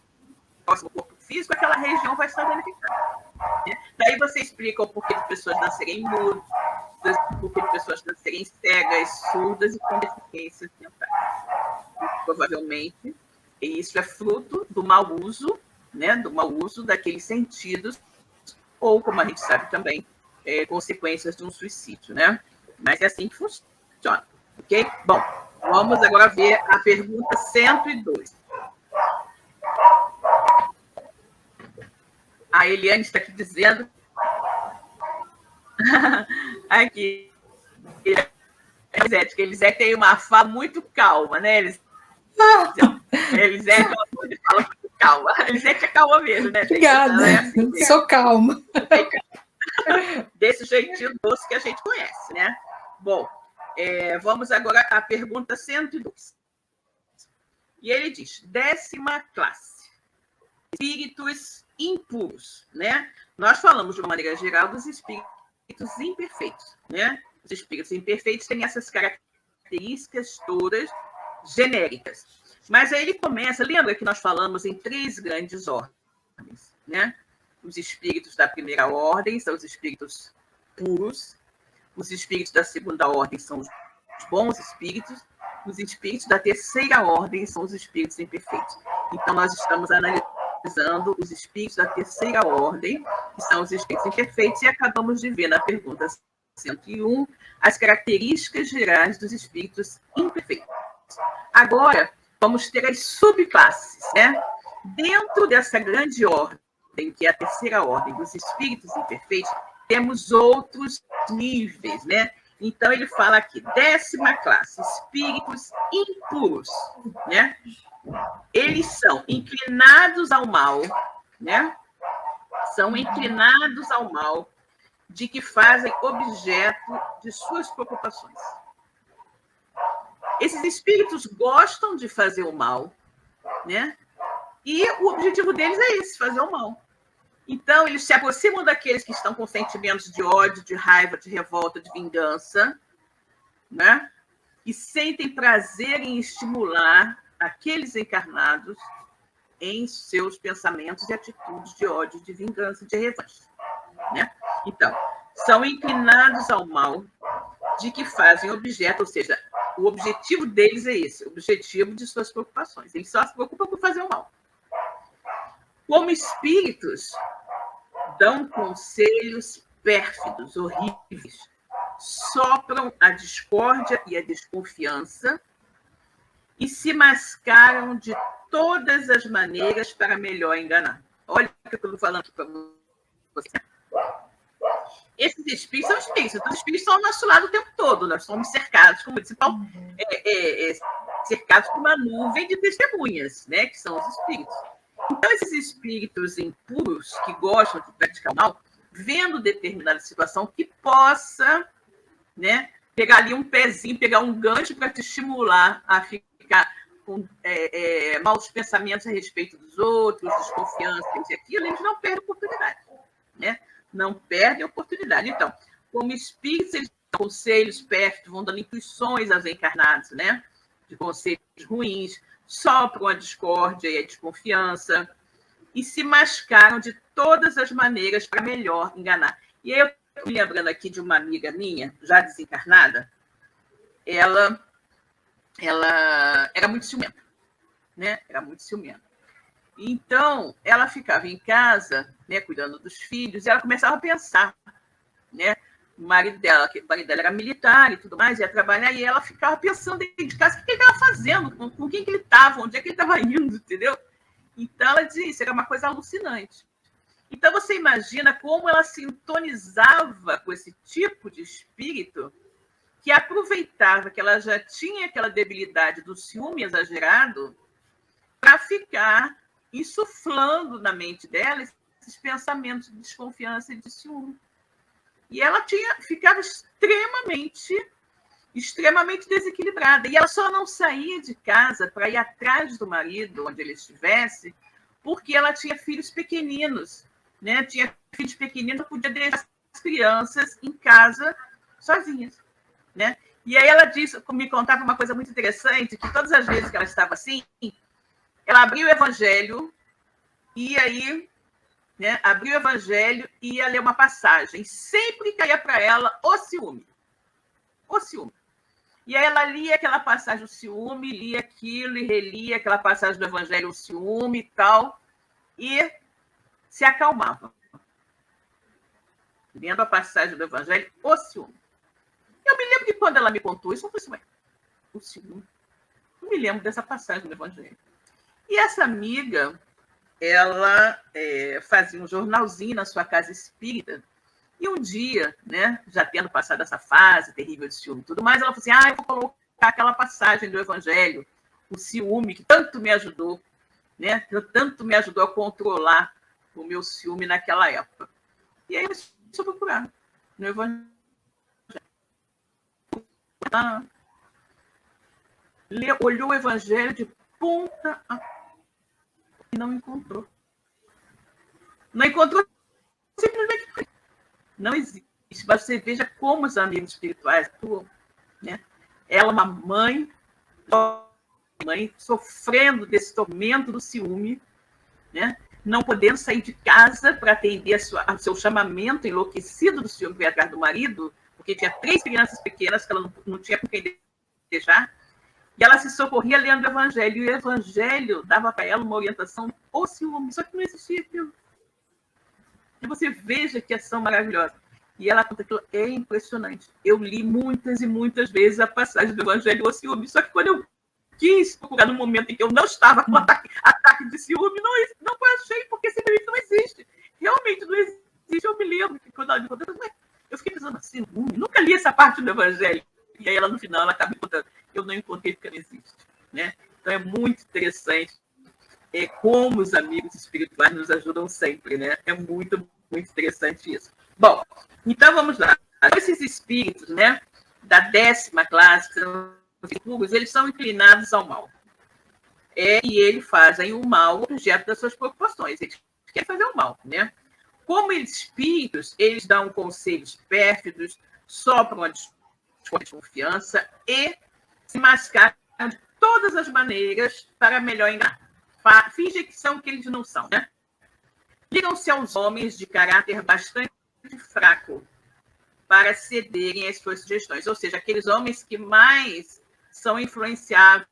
próximo corpo físico, aquela região vai estar danificada. Né? Daí você explica o porquê de pessoas nascerem mudas, o porquê de pessoas nascerem cegas, surdas e com deficiências mentais. Provavelmente, isso é fruto do mau uso, né, do mau uso daqueles sentidos, ou, como a gente sabe também, consequências de um suicídio, né? Mas é assim que funciona, ok? Bom, vamos agora ver a pergunta 102. A Eliane está aqui dizendo... aqui, que Elisete tem uma fala muito calma, né? Elisete fala muito calma. Elisete é calma mesmo, né? Obrigada, é assim, sou calma. Desse jeitinho doce que a gente conhece, né? Bom, vamos agora à pergunta 102. E ele diz, 10ª classe, espíritos impuros, né? Nós falamos, de uma maneira geral, dos espíritos imperfeitos, né? Os espíritos imperfeitos têm essas características todas genéricas. Mas aí ele começa, lembra que nós falamos em 3 grandes ordens, né? Os espíritos da primeira ordem são os espíritos puros, os espíritos da segunda ordem são os bons espíritos, os espíritos da terceira ordem são os espíritos imperfeitos. Então, nós estamos analisando os espíritos da terceira ordem, que são os espíritos imperfeitos, e acabamos de ver na pergunta 101 as características gerais dos espíritos imperfeitos. Agora, vamos ter as subclasses, né? Dentro dessa grande ordem, que é a terceira ordem dos espíritos imperfeitos, temos outros níveis, né? Então, ele fala aqui, 10ª classe, espíritos impuros, né? Eles são inclinados ao mal, né? São inclinados ao mal, de que fazem objeto de suas preocupações. Esses espíritos gostam de fazer o mal, né? E o objetivo deles é esse, fazer o mal. Então, eles se aproximam daqueles que estão com sentimentos de ódio, de raiva, de revolta, de vingança, né? E sentem prazer em estimular aqueles encarnados em seus pensamentos e atitudes de ódio, de vingança, de revanche, né? Então, são inclinados ao mal, de que fazem objeto, ou seja, o objetivo deles é esse, o objetivo de suas preocupações. Eles só se preocupam por fazer o mal. Como espíritos, dão conselhos pérfidos, horríveis, sopram a discórdia e a desconfiança e se mascaram de todas as maneiras para melhor enganar. Olha o que eu estou falando aqui para você. Esses espíritos são espíritos. Os espíritos estão ao nosso lado o tempo todo. Nós somos cercados, como disse Paulo, cercados por uma nuvem de testemunhas, né, que são os espíritos. Então, esses espíritos impuros que gostam de praticar o mal, vendo determinada situação que possa, né, pegar ali um pezinho, pegar um gancho para te estimular a ficar com maus pensamentos a respeito dos outros, desconfiança, isso e aquilo, eles não perdem a oportunidade, né? Não perdem a oportunidade. Então, como espíritos, eles dão conselhos pérfidos, vão dando intuições aos encarnados, né? De conselhos ruins, sopram a discórdia e a desconfiança e se mascaram de todas as maneiras para melhor enganar. E aí eu estou me lembrando aqui de uma amiga minha, já desencarnada, ela era muito ciumenta, né? Era muito ciumenta. Então, ela ficava em casa, né, cuidando dos filhos, e ela começava a pensar, né? O marido dela era militar e tudo mais, ia trabalhar, e ela ficava pensando dentro de casa o que ele estava fazendo, com quem que ele estava, onde é que ele estava indo, entendeu? Então, ela dizia isso, era uma coisa alucinante. Então, você imagina como ela sintonizava com esse tipo de espírito que aproveitava que ela já tinha aquela debilidade do ciúme exagerado para ficar insuflando na mente dela esses pensamentos de desconfiança e de ciúme. E ela ficava extremamente extremamente desequilibrada. E ela só não saía de casa para ir atrás do marido, onde ele estivesse, porque ela tinha filhos pequeninos, né? Tinha filhos pequeninos, não podia deixar as crianças em casa sozinhas, né? E aí ela disse, me contava uma coisa muito interessante, que todas as vezes que ela estava assim, ela abria o Evangelho e aí, né, abriu o Evangelho e ia ler uma passagem. Sempre caía para ela o ciúme. O ciúme. E aí ela lia aquela passagem do ciúme, lia aquilo e relia aquela passagem do Evangelho, o ciúme e tal, e se acalmava. Lendo a passagem do Evangelho, o ciúme. Eu me lembro que quando ela me contou isso, eu falei assim, o ciúme. Eu me lembro dessa passagem do Evangelho. E essa amiga, ela fazia um jornalzinho na sua casa espírita, e um dia, né, já tendo passado essa fase terrível de ciúme e tudo mais, ela falou assim, eu vou colocar aquela passagem do Evangelho, o ciúme, que tanto me ajudou, né, tanto me ajudou a controlar o meu ciúme naquela época. E aí eu comecei a procurar no Evangelho. Olhou o Evangelho de ponta a ponta e não encontrou. Não encontrou simplesmente. Não existe. Mas você veja como os amigos espirituais atuam, né? Ela, uma mãe sofrendo desse tormento do ciúme, né? Não podendo sair de casa para atender ao seu chamamento, enlouquecido do ciúme, que veio atrás do marido, porque tinha 3 crianças pequenas que ela não tinha com quem deixar, e ela se socorria lendo o Evangelho, e o Evangelho dava para ela uma orientação ao ciúme, só que não existia aquilo. E você veja que ação maravilhosa. E ela conta aquilo, é impressionante. Eu li muitas e muitas vezes a passagem do Evangelho ao ciúme, só que quando eu quis procurar no momento em que eu não estava com ataque de ciúme, não achei, porque simplesmente não existe. Realmente não existe. Eu me lembro que quando ela me contou, eu fiquei pensando assim, nunca li essa parte do Evangelho. E aí ela, no final, ela acaba me contando, eu não encontrei porque não existe. Né? Então é muito interessante como os amigos espirituais nos ajudam sempre, né? É muito, muito interessante isso. Bom, então vamos lá. Esses espíritos, né, da 10ª classe, que são os impúrios, eles são inclinados ao mal. E eles fazem o mal objeto das suas preocupações. Eles querem fazer o mal, né? Como eles espíritos, eles dão conselhos pérfidos, sopram a desconfiança e se mascaram de todas as maneiras para melhor enganar. Fingem que são o que eles não são, né? Ligam-se aos homens de caráter bastante fraco para cederem às suas sugestões, ou seja, aqueles homens que mais são influenciáveis,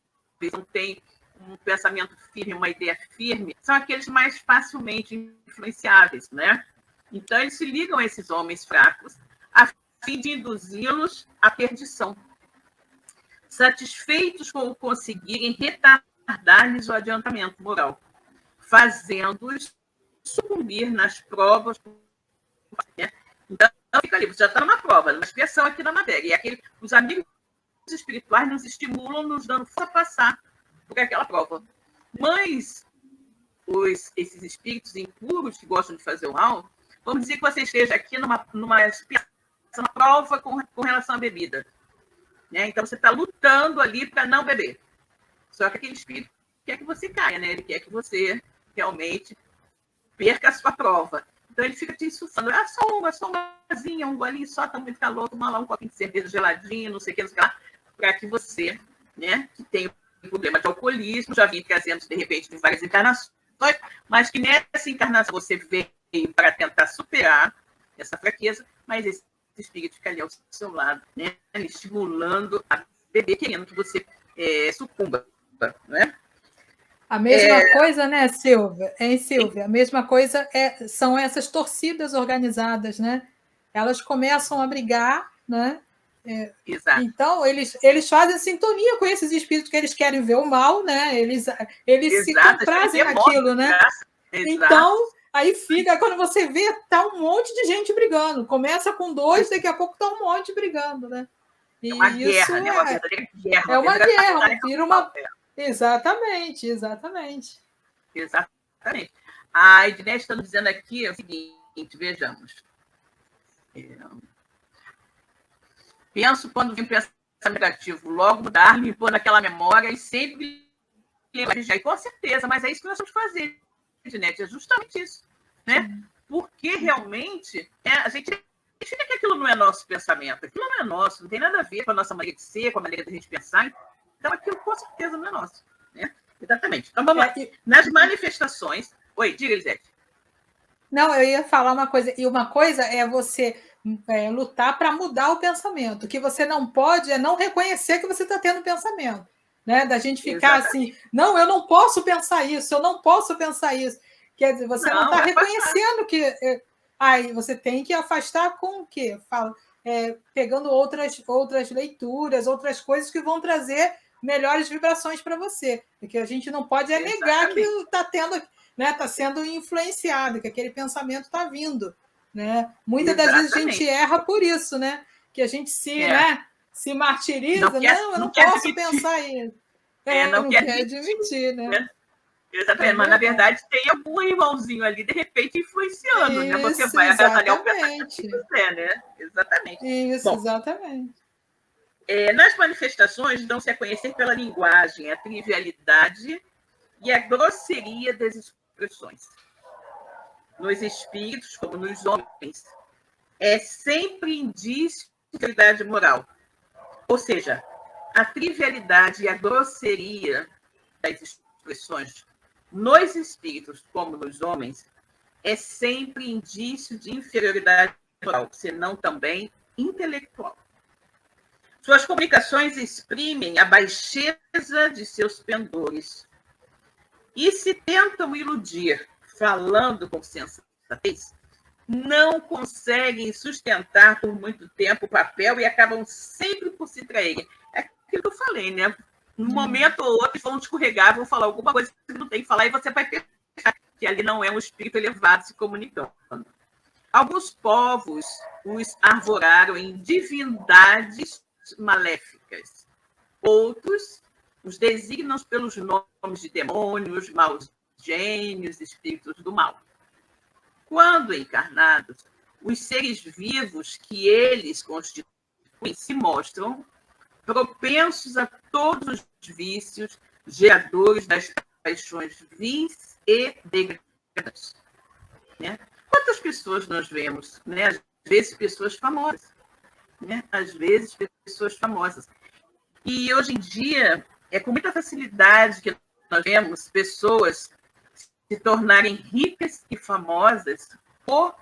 não têm um pensamento firme, uma ideia firme, são aqueles mais facilmente influenciáveis, né? Então, eles se ligam a esses homens fracos a fim de induzi-los à perdição, satisfeitos com o conseguirem retardar-lhes o adiantamento moral, fazendo-os sucumbir nas provas. Né? Então, fica ali, você já está numa prova, numa expiação aqui na matéria. E os amigos espirituais nos estimulam, nos dando força a passar por aquela prova. Mas esses espíritos impuros que gostam de fazer o mal, vamos dizer que você esteja aqui numa expiação, uma prova com relação à bebida. Né? Então, você está lutando ali para não beber. Só que aquele espírito quer que você caia, né? Ele quer que você realmente perca a sua prova. Então, ele fica te insuflando. Só uma vasinha, um golinho só, está muito calor, toma lá um copinho de cerveja geladinho, não sei o que, para que você, né, que tem um problema de alcoolismo, já vim trazendo, de repente, de várias encarnações, mas que nessa encarnação você veio para tentar superar essa fraqueza, mas esse espírito fica ali ao seu lado, né, estimulando a beber, querendo que você sucumba, né? A mesma coisa, né, Silvia? Silvia? A mesma coisa são essas torcidas organizadas, né? Elas começam a brigar, né? Exato. Então, eles fazem sintonia com esses espíritos que eles querem ver o mal, né? Eles se comprazem naquilo, né? Então, aí fica, quando você vê, tá um monte de gente brigando. Começa com 2, daqui a pouco tá um monte brigando, né? E uma guerra, né? Uma verdadeira guerra. É uma guerra, vira uma... Exatamente. A Ednete está nos dizendo aqui o seguinte, vejamos. Penso quando vem pensar negativo, logo mudar, limpando aquela memória e sempre lembrar. E com certeza, mas é isso que nós vamos fazer, Ednete, é justamente isso, né? Porque realmente a gente identifica que aquilo não é nosso pensamento, aquilo não é nosso, não tem nada a ver com a nossa maneira de ser, com a maneira de a gente pensar, então aquilo com certeza não é nosso, né? Exatamente. Então vamos lá. Nas manifestações... Oi, diga, Elisete. Não, eu ia falar uma coisa, e uma coisa é você lutar para mudar o pensamento. O que você não pode é não reconhecer que você está tendo pensamento, né? Da gente ficar assim, não, eu não posso pensar isso, eu não posso pensar isso. Quer dizer, você não está reconhecendo que... Aí você tem que afastar com o quê? Pegando outras leituras, outras coisas que vão trazer melhores vibrações para você. Porque a gente não pode negar que está tendo... Né, está sendo influenciado, que aquele pensamento está vindo. Né? Muitas das vezes a gente erra por isso, né? Que a gente se martiriza. Não, eu não posso pensar isso. Não quer admitir, né? Exatamente, mas na verdade tem algum irmãozinho ali, de repente, influenciando, né? Você vai agasalhar o pensamento que quiser, né? Exatamente. Isso, exatamente. Nas manifestações, dão-se a conhecer pela linguagem, a trivialidade e a grosseria das expressões. Nos espíritos, como nos homens, é sempre indício de integridade moral. Ou seja, a trivialidade e a grosseria das expressões nos espíritos, como nos homens, é sempre indício de inferioridade moral, senão também intelectual. Suas comunicações exprimem a baixeza de seus pendores, e se tentam iludir, falando com sensatez, não conseguem sustentar por muito tempo o papel e acabam sempre por se traírem. É aquilo que eu falei, né? Num momento ou outro vão escorregar, vão falar alguma coisa que não tem que falar e você vai pensar que ali não é um espírito elevado se comunicando. Alguns povos os arvoraram em divindades maléficas. Outros os designam pelos nomes de demônios, maus gênios, espíritos do mal. Quando encarnados, os seres vivos que eles constituem se mostram propensos a todos os vícios, geradores das paixões vis e degradantes. Né? Quantas pessoas nós vemos? Né? Às vezes, pessoas famosas. Né? Às vezes, pessoas famosas. E, hoje em dia, é com muita facilidade que nós vemos pessoas se tornarem ricas e famosas por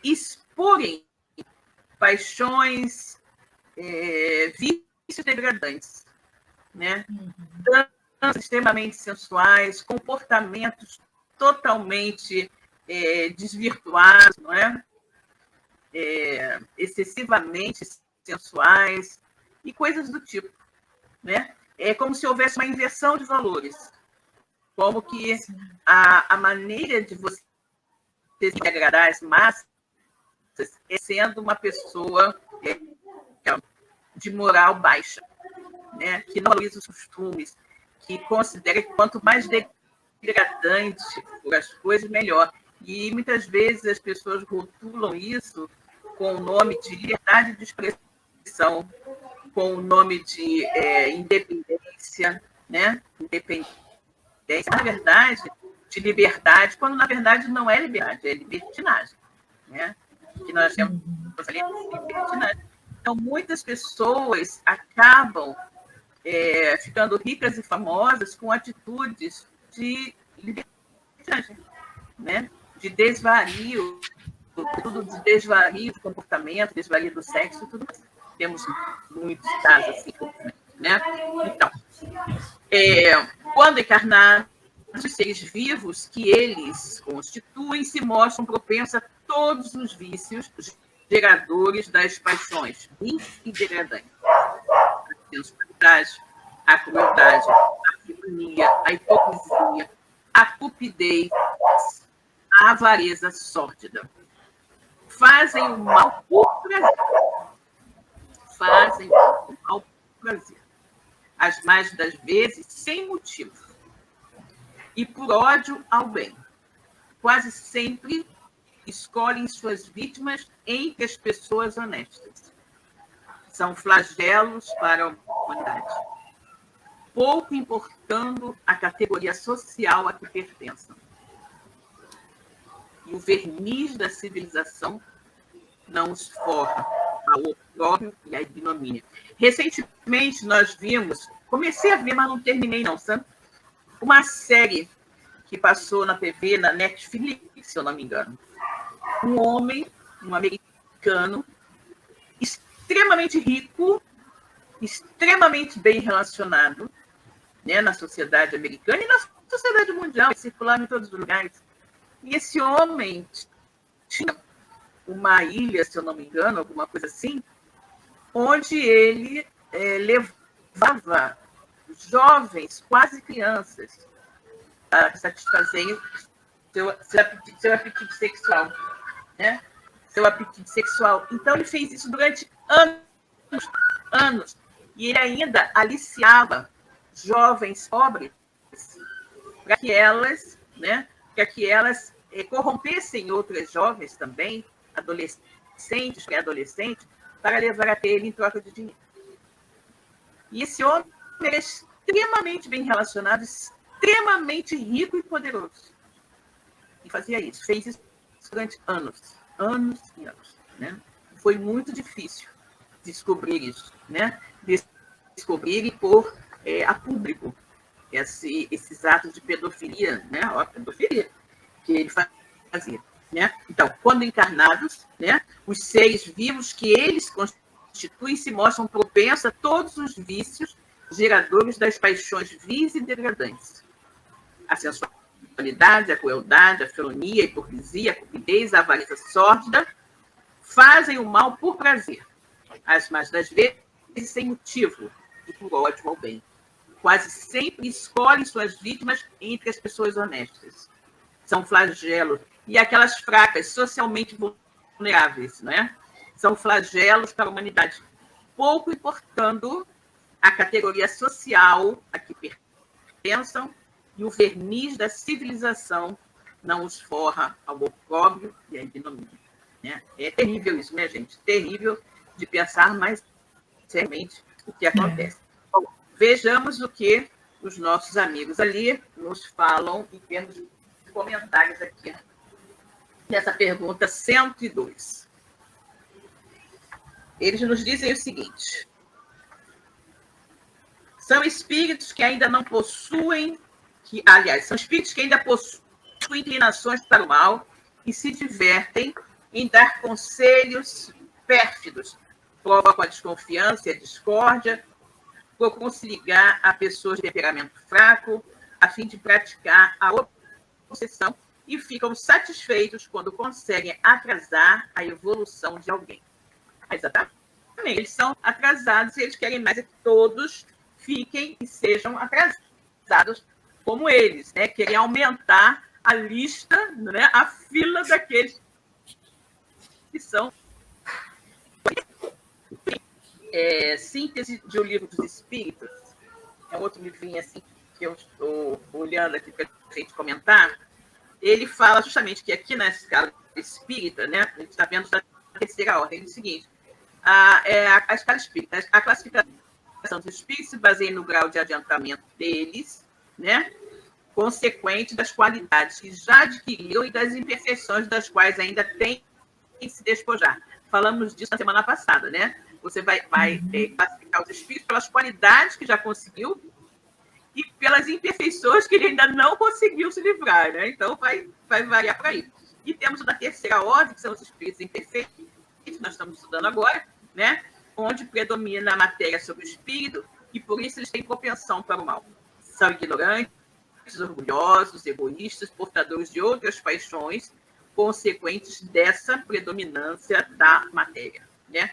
exporem paixões, vícios degradantes, né? Danças extremamente sensuais, comportamentos totalmente desvirtuados, não é? Excessivamente sensuais e coisas do tipo, né? É como se houvesse uma inversão de valores, como que a maneira de você se agradar as massas é sendo uma pessoa de moral baixa, né? Que não valoriza os costumes, que considera que quanto mais degradante for as coisas, melhor. E muitas vezes as pessoas rotulam isso com o nome de liberdade de expressão, com o nome de independência, né? Independência, na verdade, de liberdade, quando na verdade não é liberdade, é libertinagem, né? Que nós temos libertinagem. Então, muitas pessoas acabam ficando ricas e famosas com atitudes de libertinagem, né? De desvario, tudo de desvario do comportamento, desvario do sexo, tudo mais. Temos muitos casos assim, né? Então, quando encarnados, os seres vivos que eles constituem se mostram propensos a todos os vícios geradores das paixões e degradantes. A sensualidade, a crueldade, a tirania, a hipocrisia, a cupidez, a avareza sórdida. Fazem o mal por prazer. Fazem o mal por prazer. As mais das vezes, sem motivo. E por ódio ao bem. Quase sempre escolhem suas vítimas entre as pessoas honestas. são flagelos para a humanidade, pouco importando a categoria social a que pertençam. E o verniz da civilização não os forra ao opróbrio e à ignomínia. Recentemente nós vimos, comecei a ver, mas não terminei não, sabe? Uma série que passou na TV, na Netflix, se eu não me engano. Um homem, um americano, extremamente rico, extremamente bem relacionado, né, na sociedade americana e na sociedade mundial, circulava em todos os lugares. E esse homem tinha uma ilha, se eu não me engano, alguma coisa assim, onde ele levava jovens, quase crianças, a satisfazerem seu apetite sexual, né? Seu apetite sexual. Então, ele fez isso durante anos. E ele ainda aliciava jovens pobres para que elas, né, corrompessem outras jovens também, adolescentes, pré-adolescentes, para levar até ele em troca de dinheiro. E esse homem era extremamente bem relacionado, extremamente rico e poderoso. E fazia isso, fez isso durante anos e anos. Né? Foi muito difícil descobrir isso, né? Descobrir e pôr a público esses atos de pedofilia, né? A pedofilia que ele fazia. Né? Então, quando encarnados, né, os seres vivos que eles constituem se mostram propensos a todos os vícios geradores das paixões vis e degradantes. A sensualidade, a crueldade, a felonia, a hipocrisia, a cupidez, a avareza sórdida fazem o mal por prazer, mas das vezes sem motivo e por ódio ao bem. Quase sempre escolhem suas vítimas entre as pessoas honestas. São flagelos. E aquelas fracas, socialmente vulneráveis, né? São flagelos para a humanidade, pouco importando a categoria social a que pertençam, e o verniz da civilização não os forra ao opróbrio e à ignomínia. Né? É terrível isso, né, gente? Terrível de pensar, mas seriamente o que acontece. Bom, vejamos o que os nossos amigos ali nos falam em termos de comentários aqui nessa pergunta 102. Eles nos dizem o seguinte: são espíritos que ainda não possuem, são espíritos que ainda possuem inclinações para o mal e se divertem em dar conselhos pérfidos, provocam a desconfiança e a discórdia, procuram se ligar a pessoas de temperamento fraco, a fim de praticar a obsessão, e ficam satisfeitos quando conseguem atrasar a evolução de alguém. Exatamente. Eles são atrasados e eles querem mais que todos fiquem e sejam atrasados como eles, né? Querem aumentar a lista, né? A fila daqueles que são... Síntese de O Livro dos Espíritos. É outro livrinho assim que eu estou olhando aqui para a gente comentar. Ele fala justamente que aqui na escala espírita, né, a gente está vendo da terceira ordem, é o seguinte: a escala espírita, a classificação dos espíritos se baseia no grau de adiantamento deles, né, consequente das qualidades que já adquiriram e das imperfeições das quais ainda tem que se despojar. Falamos disso na semana passada, né? Você vai classificar os espíritos pelas qualidades que já conseguiu e pelas imperfeições que ele ainda não conseguiu se livrar, né? Então, vai variar para aí. E temos da terceira ordem, que são os espíritos imperfeitos, que nós estamos estudando agora, né? Onde predomina a matéria sobre o espírito, e por isso eles têm propensão para o mal. São ignorantes, orgulhosos, egoístas, portadores de outras paixões, consequentes dessa predominância da matéria, né?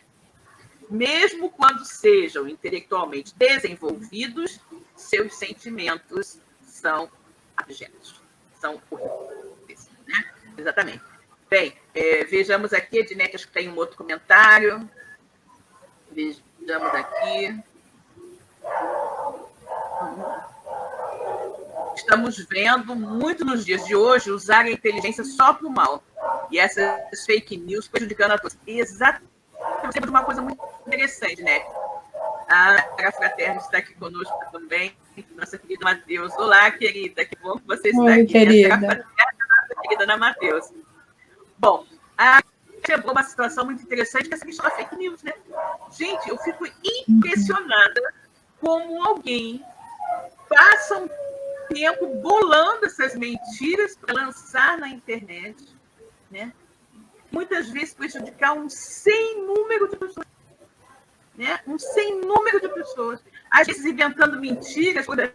Mesmo quando sejam intelectualmente desenvolvidos, seus sentimentos são abjetos, são horríveis, né? Exatamente. Bem, vejamos aqui, Ednete, acho que tem um outro comentário. Vejamos aqui. Estamos vendo muito nos dias de hoje usar a inteligência só para o mal. E essas fake news prejudicando a todos. Exatamente. Uma coisa muito interessante, né? A fraterna está aqui conosco também, nossa querida Matheus. Olá, querida, que bom que você está Oi, aqui. querida. Né? Nossa querida Ana Matheus. Bom, chegou uma situação muito interessante, que é essa questão da fake news, né? Gente, eu fico impressionada como alguém passa um tempo bolando essas mentiras para lançar na internet, né? Muitas vezes prejudicar um sem número de pessoas, né? Um sem número de pessoas, às vezes inventando mentiras sobre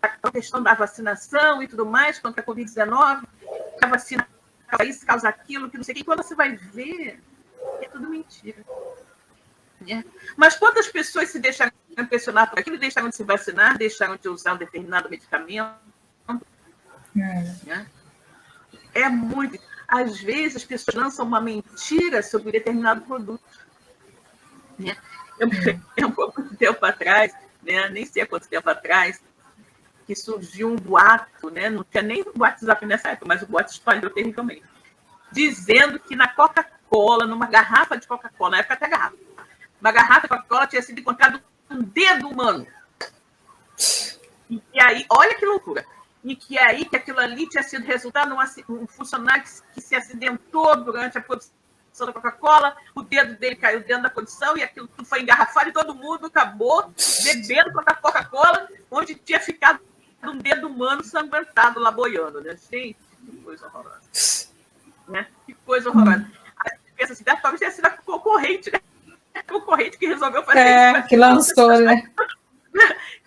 a questão da vacinação e tudo mais contra a Covid-19, a vacina causa isso, causa aquilo, que não sei o que. Quando você vai ver, é tudo mentira. Né? Mas quantas pessoas se deixaram impressionar por aquilo, deixaram de se vacinar, deixaram de usar um determinado medicamento? Né? É muito. Às vezes as pessoas lançam uma mentira sobre um determinado produto. Né? Um pouco de tempo atrás, né? Nem sei há quanto tempo atrás, que surgiu um boato, né? Não tinha nem WhatsApp nessa época, mas o boato espalhou terrivelmente, dizendo que na Coca-Cola, numa garrafa de Coca-Cola, na época até garrafa, uma garrafa de Coca-Cola tinha sido encontrado um dedo humano. E aí, olha que loucura. E que aí, que aquilo ali tinha sido resultado de um funcionário que se acidentou durante a produção da Coca-Cola, o dedo dele caiu dentro da produção e aquilo tudo foi engarrafado e todo mundo acabou bebendo Coca-Cola, onde tinha ficado um dedo humano sanguentado lá boiando, né? Gente, que coisa horrorosa. Né? Que coisa horrorosa. A gente pensa assim, talvez tenha sido a concorrente, né? A concorrente que resolveu fazer isso. Que lançou, né?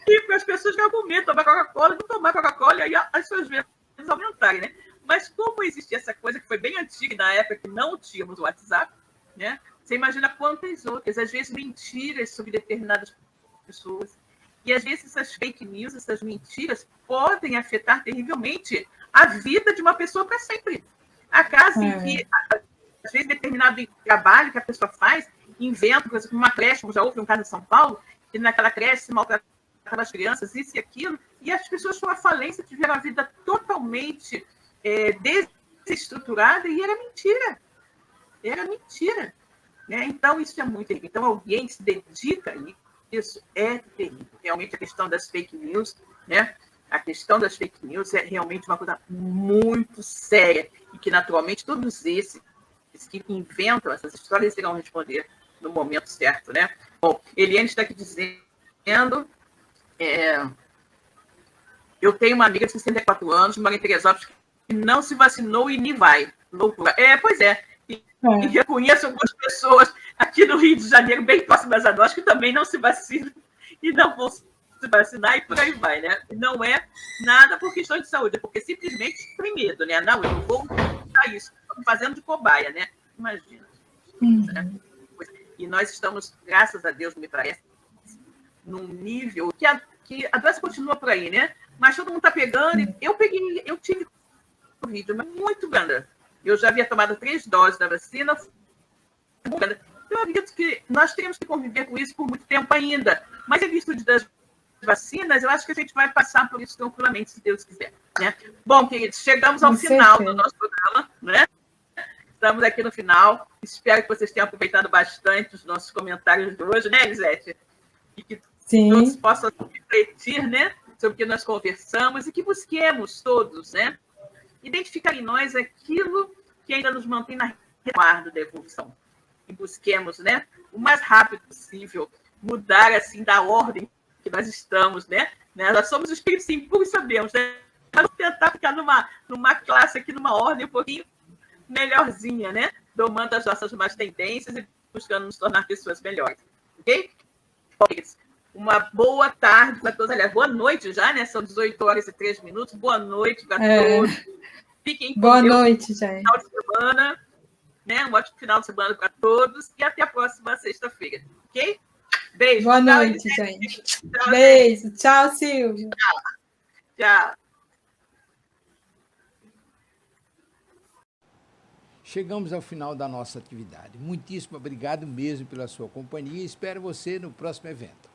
E as pessoas que argumentam tomar Coca-Cola, não tomar Coca-Cola, e aí as suas vendas aumentarem, né? Mas como existia essa coisa que foi bem antiga, na época que não tínhamos o WhatsApp, né? Você imagina quantas outras, às vezes mentiras sobre determinadas pessoas. E às vezes essas fake news, essas mentiras, podem afetar terrivelmente a vida de uma pessoa para sempre. Há casos em que, às vezes, determinado trabalho que a pessoa faz, inventa, por exemplo, uma creche, como já houve um caso em São Paulo, que naquela creche se maltratava as crianças, isso e aquilo, e as pessoas foram à falência, tiveram a vida totalmente desestruturada, e era mentira. Era mentira. Né? Então, isso é muito terrível. Então, alguém que se dedica a isso é terrível. Realmente, a questão das fake news, né? A questão das fake news é realmente uma coisa muito séria, e que, naturalmente, todos esses que inventam essas histórias irão responder no momento certo, né? Bom, Eliane está aqui dizendo... eu tenho uma amiga de 64 anos, mora em Teresópolis, que não se vacinou e nem vai. Loucura. Pois é. E reconheço algumas pessoas aqui no Rio de Janeiro, bem próximas a nós, que também não se vacinam e não vão se vacinar, e por aí vai, né? Não é nada por questão de saúde, é porque simplesmente tem medo, né? Não, eu não vou usar isso. Estou fazendo de cobaia, né? Imagina. Né? E nós estamos, graças a Deus, me parece, num nível que a doença continua por aí, né? Mas todo mundo está pegando. Eu tive Covid, mas muito grande. Eu já havia tomado 3 doses da vacina. Eu acredito que nós temos que conviver com isso por muito tempo ainda. Mas em virtude das vacinas, eu acho que a gente vai passar por isso tranquilamente, se Deus quiser. Né? Bom, queridos, chegamos ao final do nosso programa, né? Estamos aqui no final. Espero que vocês tenham aproveitado bastante os nossos comentários de hoje, né, Elisete? E que todos possam refletir, né, sobre o que nós conversamos, e que busquemos todos, né, identificar em nós aquilo que ainda nos mantém na retaguarda da evolução. E busquemos, né, o mais rápido possível, mudar assim da ordem que nós estamos, né? Nós somos os espíritos impuros, sabemos, né? Mas vamos tentar ficar numa classe aqui, numa ordem um pouquinho melhorzinha, né? Domando as nossas más tendências e buscando nos tornar pessoas melhores. Ok? Bom, uma boa tarde para todos. Aliás, boa noite já, né? São 18h03. Boa noite para todos. Fiquem com Deus. Boa noite, gente. Final de semana, né? Um ótimo final de semana para todos. E até a próxima sexta-feira. Ok? Beijo. Boa noite, gente. Tchau, beijo. Gente. Tchau, Silvia. Tchau. Chegamos ao final da nossa atividade. Muitíssimo obrigado mesmo pela sua companhia e espero você no próximo evento.